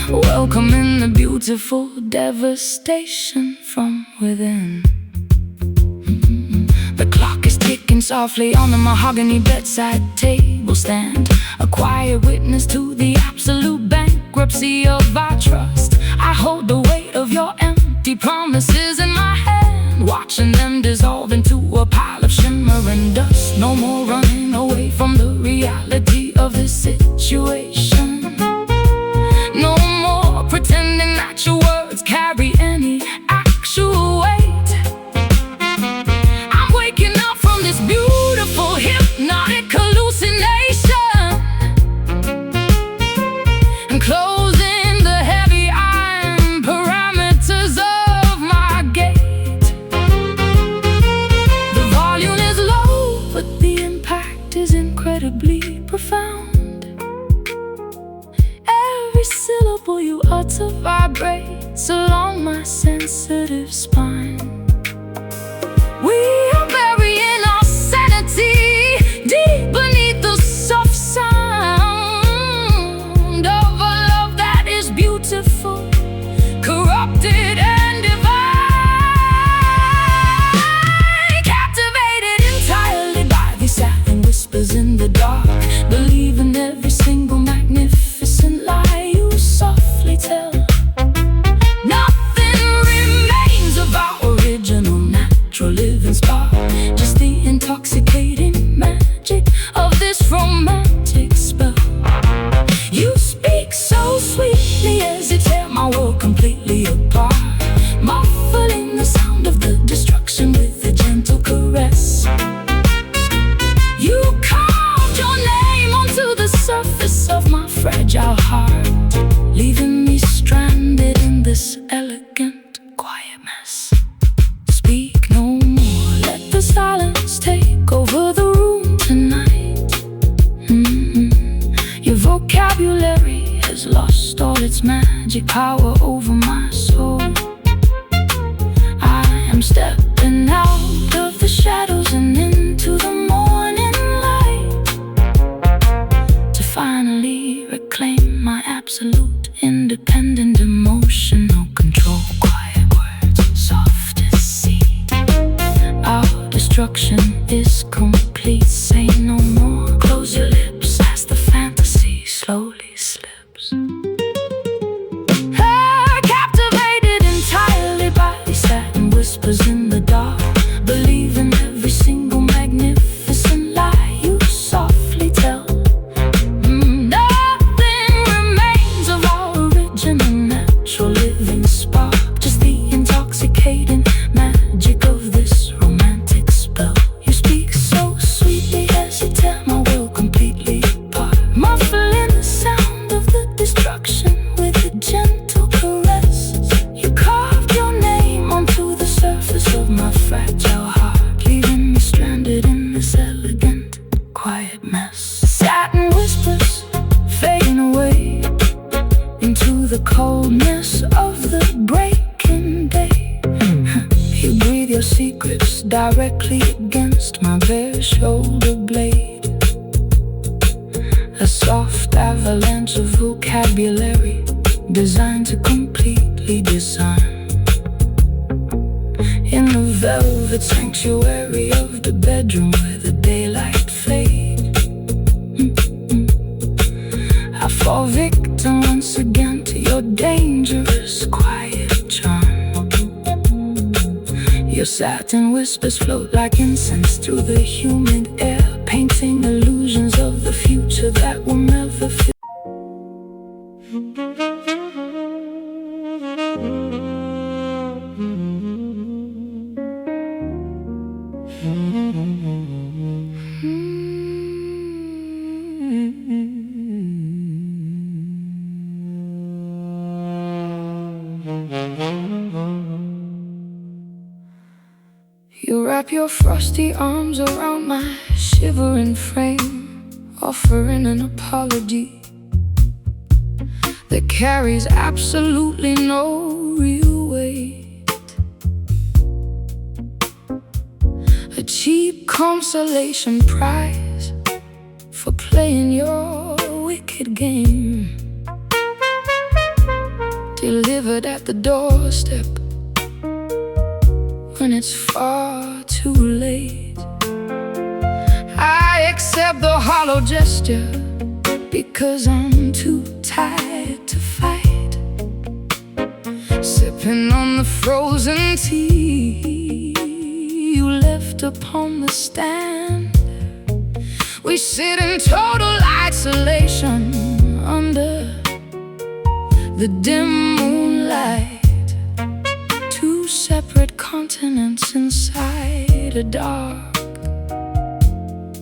Speaker 1: Welcoming the beautiful devastation from within. The clock is ticking softly on the mahogany bedside table stand, a quiet witness to the absolute bankruptcy of our trust. I hold the weight of your empty promises in my hand, watching them dissolve into a pile of shimmering dust. No more running away from the reality of this situation. No more pretending that your words carry any actual weight. I'm waking up from this beautiful hypnotic hallucination and closing the heavy iron parameters of my gate. The volume is low, but the impact is incredibly profound. Every syllable you utter vibrates along my sensitive spine. We are burying our sanity deep beneath the soft sound of a love that is beautiful, corrupted and divine, captivated entirely by these satin whispers in the dark, believing every single magnificent lie you softly tell. Nothing remains of our original natural living spark, just the intoxicating magic of this romantic spell. You speak so sweetly as you tear my world completely apart, muffling the sound of the destruction with a gentle caress. its magic power over my soul. I am stepping out of the shadows and into the morning light, to finally reclaim my absolute independent emotional control. Quiet words, soft as sea. Our destruction is complete. Say no more, close your lips as the fantasy slowly slips. Captivated entirely by these satin whispers in the dark, believe in every single magnificent lie you softly tell. Nothing remains of our original natural living spark, just the intoxicating magic of this romantic spell. You speak so sweetly as you tear my world completely apart, muffling the sound of the destruction with a gentle caress. You carved your name onto the surface of my fragile heart, leaving me stranded in this elegant, quiet mess. Satin whispers fading away into the coldness of the breaking day. You breathe your secrets directly against my bare shoulder blade, a soft avalanche of vocabulary designed to completely disarm. In the velvet sanctuary of the bedroom where the daylight fades, I fall victim once again to your dangerous quiet charm. Your satin whispers float like incense through the humid air, painting illusions of the future that will never feel. You wrap your frosty arms around my shivering frame, offering an apology that carries absolutely no real weight. A cheap consolation prize for playing your wicked game, delivered at the doorstep when it's far too late. I accept the hollow gesture because I'm too tired to fight, sipping on the frozen tea you left upon the stand. We sit in total isolation under the dim moonlight, two separate continents inside a dark,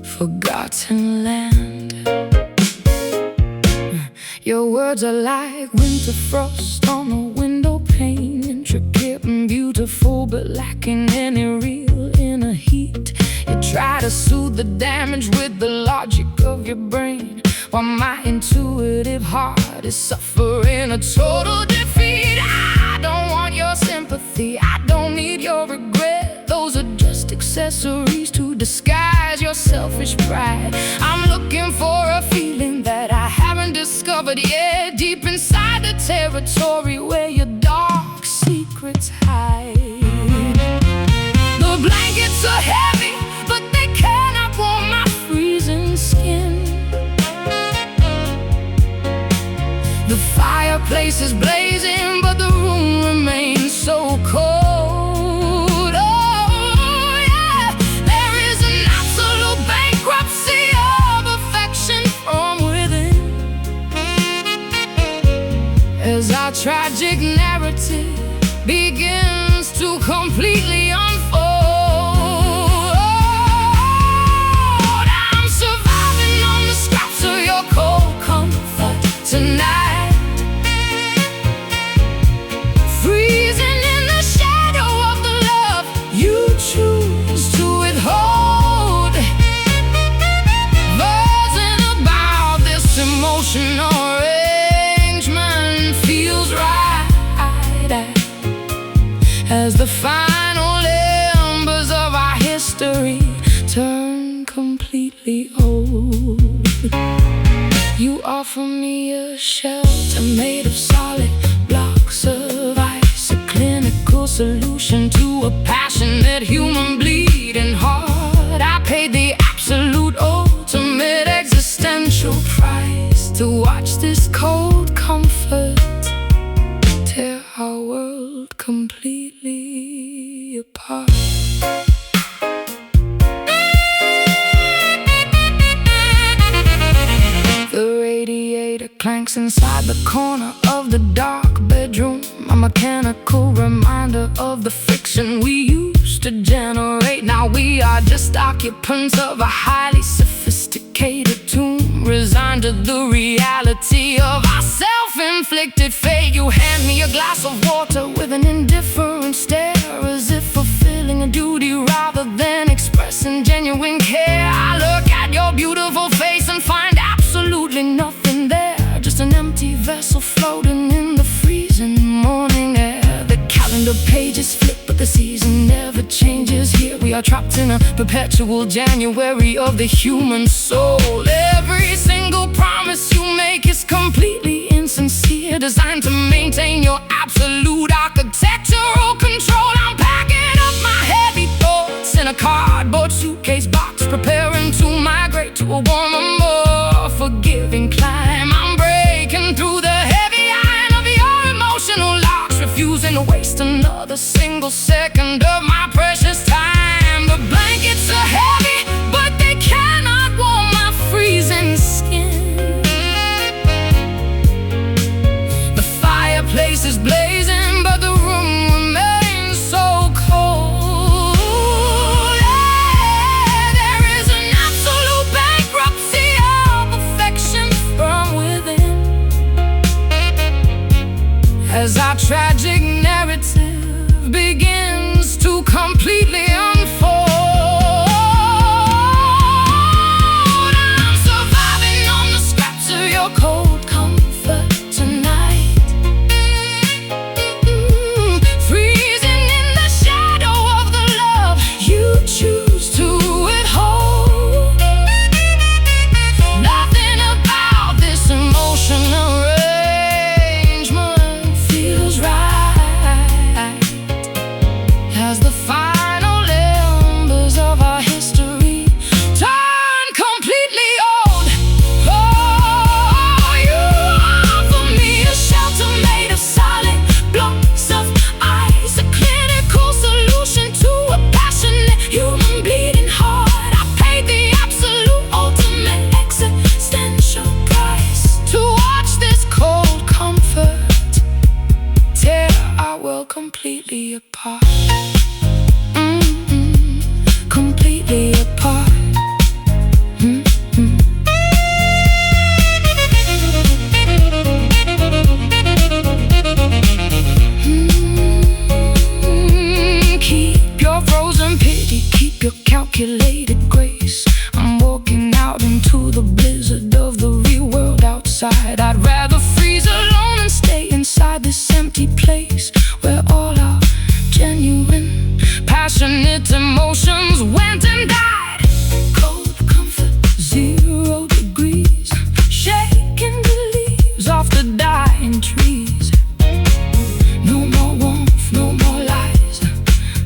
Speaker 1: forgotten land. Your words are like winter frost on a window pane, intricate and beautiful but lacking any real inner heat. You try to soothe the damage with the logic of your brain, while my intuitive heart is suffering a total defeat. I don't want your sympathy, I don't need your regret. Those are just accessories to disguise your selfish pride. I'm looking for a feeling that I haven't discovered yet, deep inside the territory where your dark secrets hide. The blankets are heavy, but they cannot warm my freezing skin. The fireplace is blazing, but the room remains so cold. Oh yeah, there is an absolute bankruptcy of affection from within, as our tragic narrative begins to completely unfold. the final embers of our history turn completely old. You offer me a shelter made of solid blocks of ice, a clinical solution to a passionate human bleeding heart. I paid the absolute ultimate existential price to watch this cold comfort tear our world completely apart. The radiator clanks inside the corner of the dark bedroom, a mechanical reminder of the friction we used to generate. Now we are just occupants of a highly sophisticated tomb, resigned to the reality of our self-inflicted fate. You hand me a glass of water with an indifferent stare, as if fulfilling a duty rather than expressing genuine care. I look at your beautiful face and find absolutely nothing there, just an empty vessel floating in the freezing morning air. The calendar pages flip, but the season never changes. Here we are trapped in a perpetual January of the human soul. Every single promise you make is completely insincere, designed to maintain your absolute architectural control. I'm packing up my heavy thoughts in a cardboard suitcase box, preparing to migrate to a warmer, more forgiving climb. I'm breaking through the heavy iron of your emotional locks, refusing to waste another single second of my precious time. The blankets are heavy, but they cannot warm my freezing skin. The fireplace is blazing, but the room remains so cold. There is an absolute bankruptcy of affection from within, as our tragic narrative begins to completely unfold. I'm surviving on the scraps of your cold comfort tonight, freezing in the shadow of the love you choose to withhold. Nothing about this emotional arrangement feels right, as the final embers of our history turn completely old. Oh, you offer me a shelter made of solid blocks of ice, a clinical solution to a passionate human bleeding heart. I paid the absolute ultimate existential price to watch this cold comfort tear our world completely apart. Completely apart. Keep your frozen pity, keep your calculated grace. I'm walking out into the blizzard of the real world outside. I'd rather freeze alone and stay inside this empty place, where all our genuine, passionate emotions went and died. Cold comfort, 0 degrees, shaking the leaves off the dying trees. No more warmth, no more lies.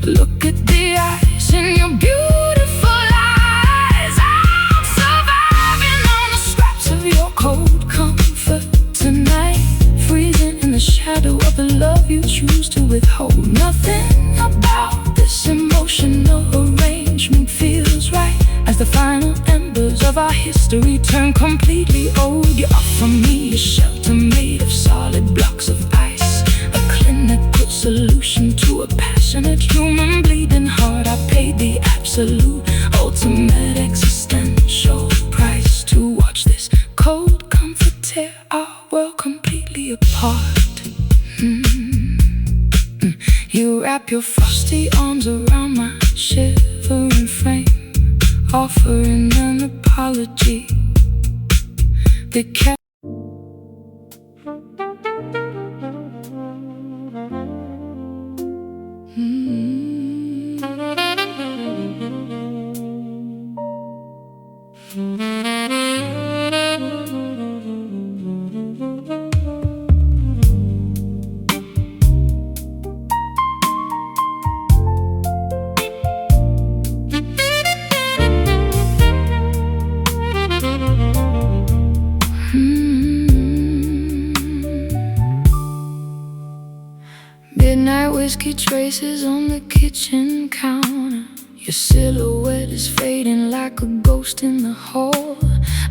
Speaker 1: Look at the eyes in your beautiful eyes. I'm surviving on the scraps of your cold comfort tonight, freezing in the shadow of the love you choose to withhold. Nothing about this emotional arrangement feels right, as the final embers of our history turn completely old. You offer me a shelter made of solid blocks of ice, a clinical solution to a passionate human bleeding heart. I paid the absolute ultimate existential price to watch this cold comfort tear our world completely apart. You wrap your frosty arms around my shivering frame, offering an apology that kept Mm-hmm. Midnight whiskey traces on the kitchen counter. Your silhouette is fading like a ghost in the hall.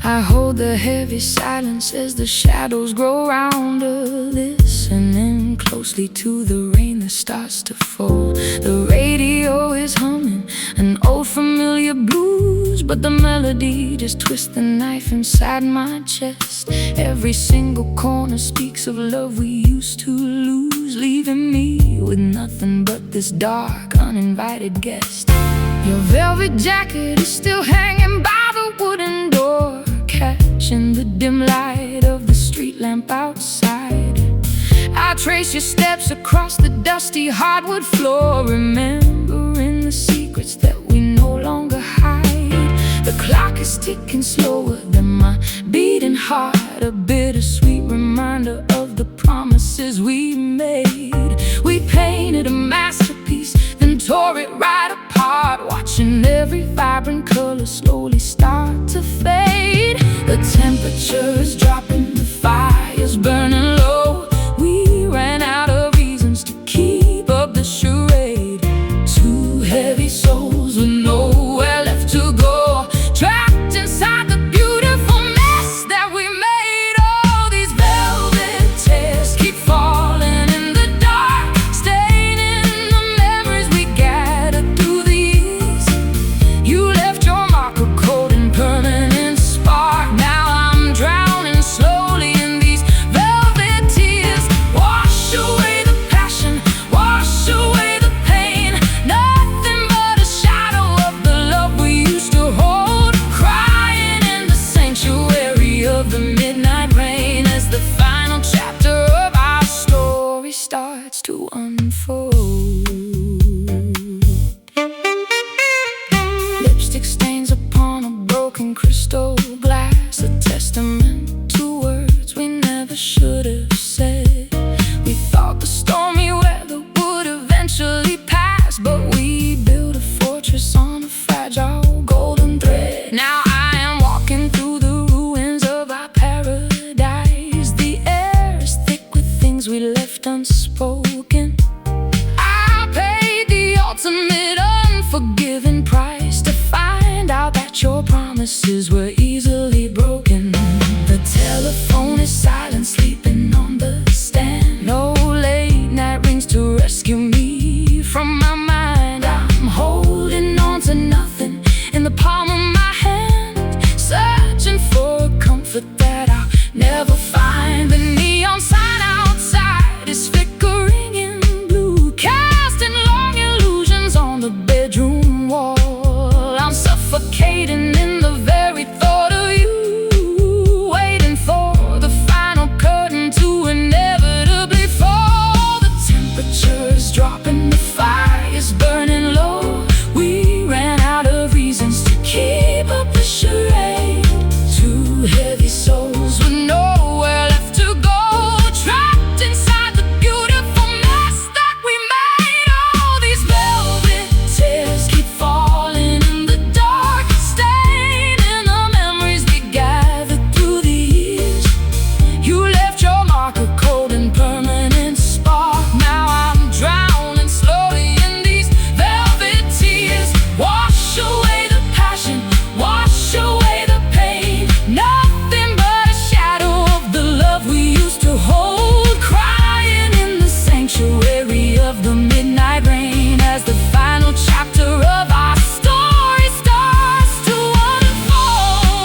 Speaker 1: I hold the heavy silence as the shadows grow rounder, listening closely to the rain that starts to fall. The radio is humming an old familiar blues, but the melody just twists the knife inside my chest. Every single corner speaks of love we used to lose, leaving me with nothing but this dark, uninvited guest. Your velvet jacket is still hanging by the wooden door, catching the dim light of the street lamp outside. I trace your steps across the dusty hardwood floor, remembering the secrets that we no longer hide. The clock is ticking slower than my beating heart, a bittersweet reminder of the promises we made. We painted a masterpiece, then tore it right apart, watching every vibrant color slowly start to fade. The temperature is dropping, the fire's burning low. We ran out of reasons to keep up the charade. Two heavy souls with nowhere left to go, trapped inside the beautiful mess that we made. All these velvet tears keep falling in the dark, staining the memories we gathered through the years. You left your mark, a cold and permanent spark. Now I'm drowning slowly in these velvet tears. Wash away the passion, wash away the pain, nothing but a shadow of the love we used to hold, crying in the sanctuary of the midnight rain as the final chapter of our story starts to unfold. Lipstick stains upon a broken crystal glass, a testament to words we never should have said. We thought the stormy weather would eventually pass, but we built a fortress on a fragile golden thread. Now I am walking through the ruins of our paradise. The air is thick with things we left unspoken. I paid the ultimate unforgiving price to find out that your promises were easily broken. The telephone is silent, sleeping on the stand. No late night rings to rescue me from my mind. I'm holding on to nothing in the palm of my hand, searching for a comfort that I'll never find. The neon sign outside is flickering in blue, casting long illusions on the bedroom wall. I'm suffocating in the very thought of you, waiting for the final curtain to inevitably fall. The temperature is dropping, the fire's burning low. We ran out of reasons to keep up the charade. Two heavy souls with nowhere left to go, trapped inside the beautiful mess that we made. All these velvet tears keep falling in the dark, staining the memories we gathered through the years. You left your mark, a cold and permanent spark. Now I'm drowning slowly in these velvet tears. Wash away the passion, wash away the pain, nothing but a shadow of the love we used to hold, crying in the sanctuary of the midnight rain as the final chapter of our story starts to unfold.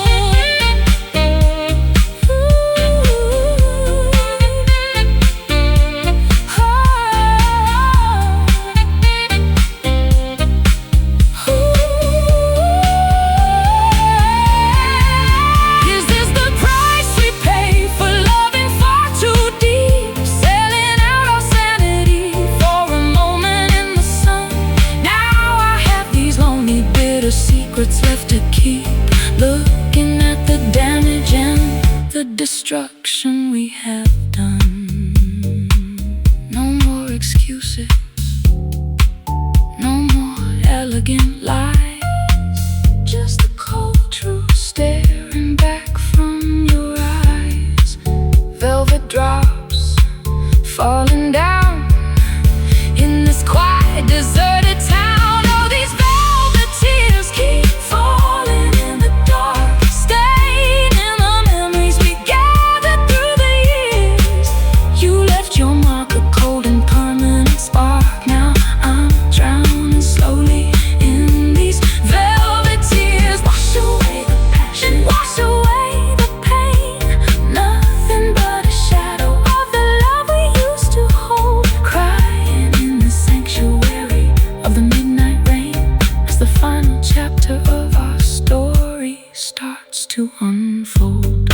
Speaker 1: Is this the price we pay for loving far too deep, selling out our sanity for a moment in the sun? Now I have these lonely, bitter secrets left to keep. Look the destruction we have done. No more excuses, no more elegant lies, just the cold truth staring back from your eyes. Velvet drops falling down in this quiet, deserted town. Oh, these velvet tears keep falling in the dark, staying in the memories we gathered through the years. You left your mark, a cold and permanent spark. Now I'm drowning slowly in these velvet tears. Wash away the passion, wash away the pain. Nothing but a shadow of the love we used to hold, crying in the sanctuary of the midnight rain, as the final chapter of our story starts to unfold.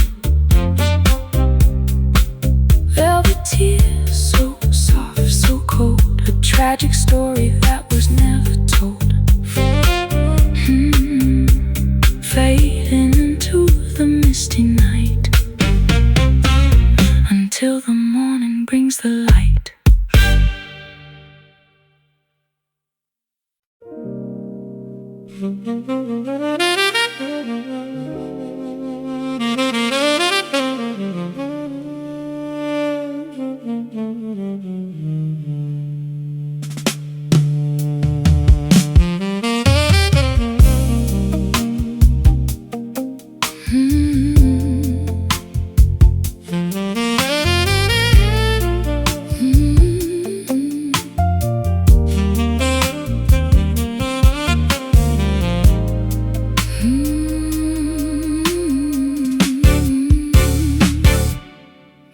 Speaker 1: Velvet tears, so soft, so cold, a tragic story that was never told. Fading into the misty night, until the morning brings the light.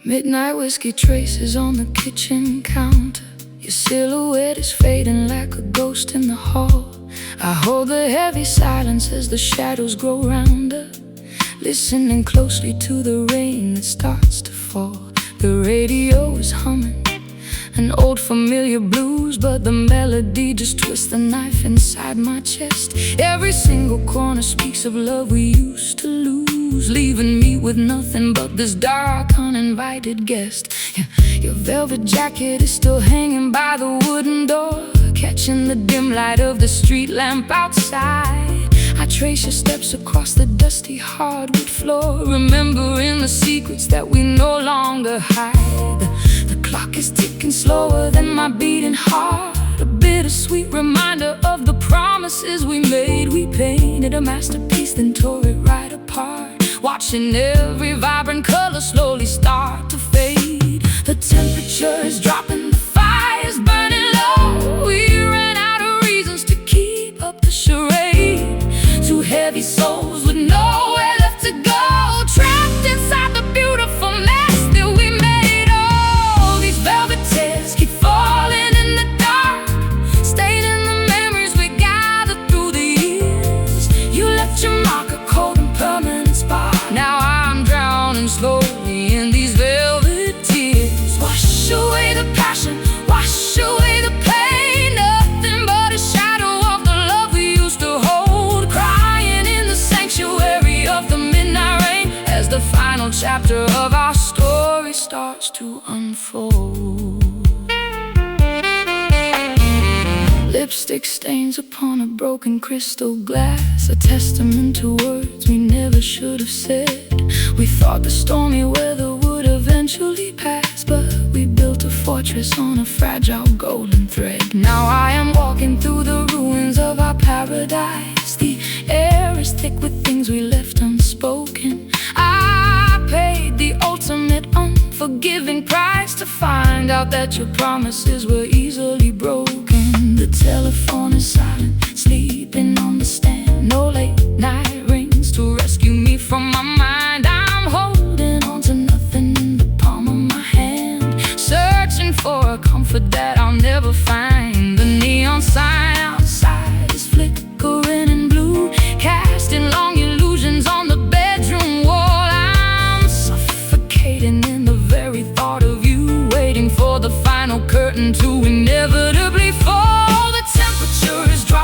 Speaker 1: Midnight whiskey traces on the kitchen counter. Your silhouette is fading like a ghost in the hall. I hold the heavy silence as the shadows grow rounder, listening closely to the rain that starts to fall. The radio is humming an old familiar blues, but the melody just twists the knife inside my chest. Every single corner speaks of love we used to lose, leaving me with nothing but this dark, uninvited guest. Your velvet jacket is still hanging by the wooden door, catching the dim light of the street lamp outside. I trace your steps across the dusty hardwood floor, remembering the secrets that we no longer hide. The clock is ticking slower than my beating heart, a bittersweet reminder of the promises we made. We painted a masterpiece, then tore it right apart, watching every vibrant color slowly start to fade. The temperature is dropping, the fire's burning low. We ran out of reasons to keep up the charade. Two heavy souls with nowhere left to go, trapped inside the beautiful mess that we made. Oh, these velvet tears keep falling in the dark, staining the memories we gathered through the years. You left your mark, a cold and permanent spark. Now I'm drowning slowly in these velvet tears. Wash away the passion, wash away the pain. Nothing but a shadow of the love we used to hold, crying in the sanctuary of the midnight rain, as the final chapter of our story starts to unfold. Lipstick stains upon a broken crystal glass, a testament to words we never should have said. We thought the stormy weather would eventually pass, but we built a fortress on a fragile golden thread. Now I am walking through the ruins of our paradise. The air is thick with things we left unspoken. I paid the ultimate unforgiving price to find out that your promises were easily broken. The telephone is silent, sleeping on the stand. No late night rings to rescue me from my mind. I'm holding on to nothing in the palm of my hand, searching for a comfort that I'll never find. The neon sign outside is flickering in blue, casting long illusions on the bedroom wall. I'm suffocating in the very thought of you, waiting for the final curtain to inevitably fall. The temperature is dropping,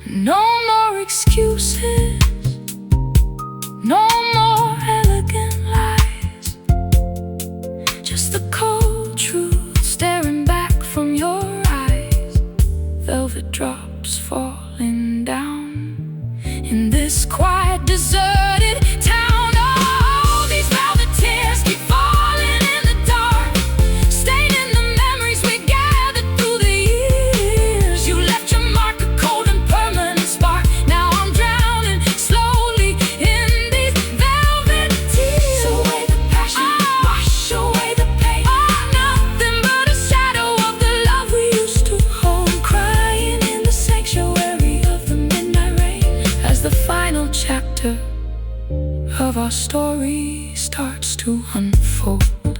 Speaker 1: No more excuses, no more elegant lies, just the cold truth staring back from your eyes. Velvet drops falling down in this quiet, deserted town. Oh, these velvet tears keep falling in the dark, staining the memories we gathered through the years. You left your mark, a cold and permanent spark. Now I'm drowning slowly in these velvet tears. So away the passion, wash away the pain. Nothing but a shadow of the love we used to hold, crying in the sanctuary of the midnight rain. As the final chapter of our story starts to unfold,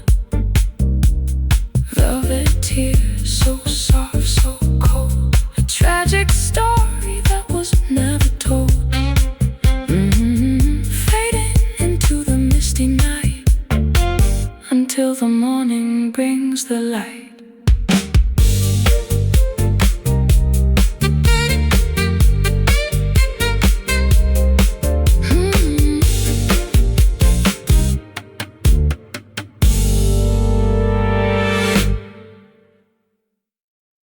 Speaker 1: velvet tears, so soft, so cold, a tragic story that was never told. Fading into the misty night until the morning brings the light.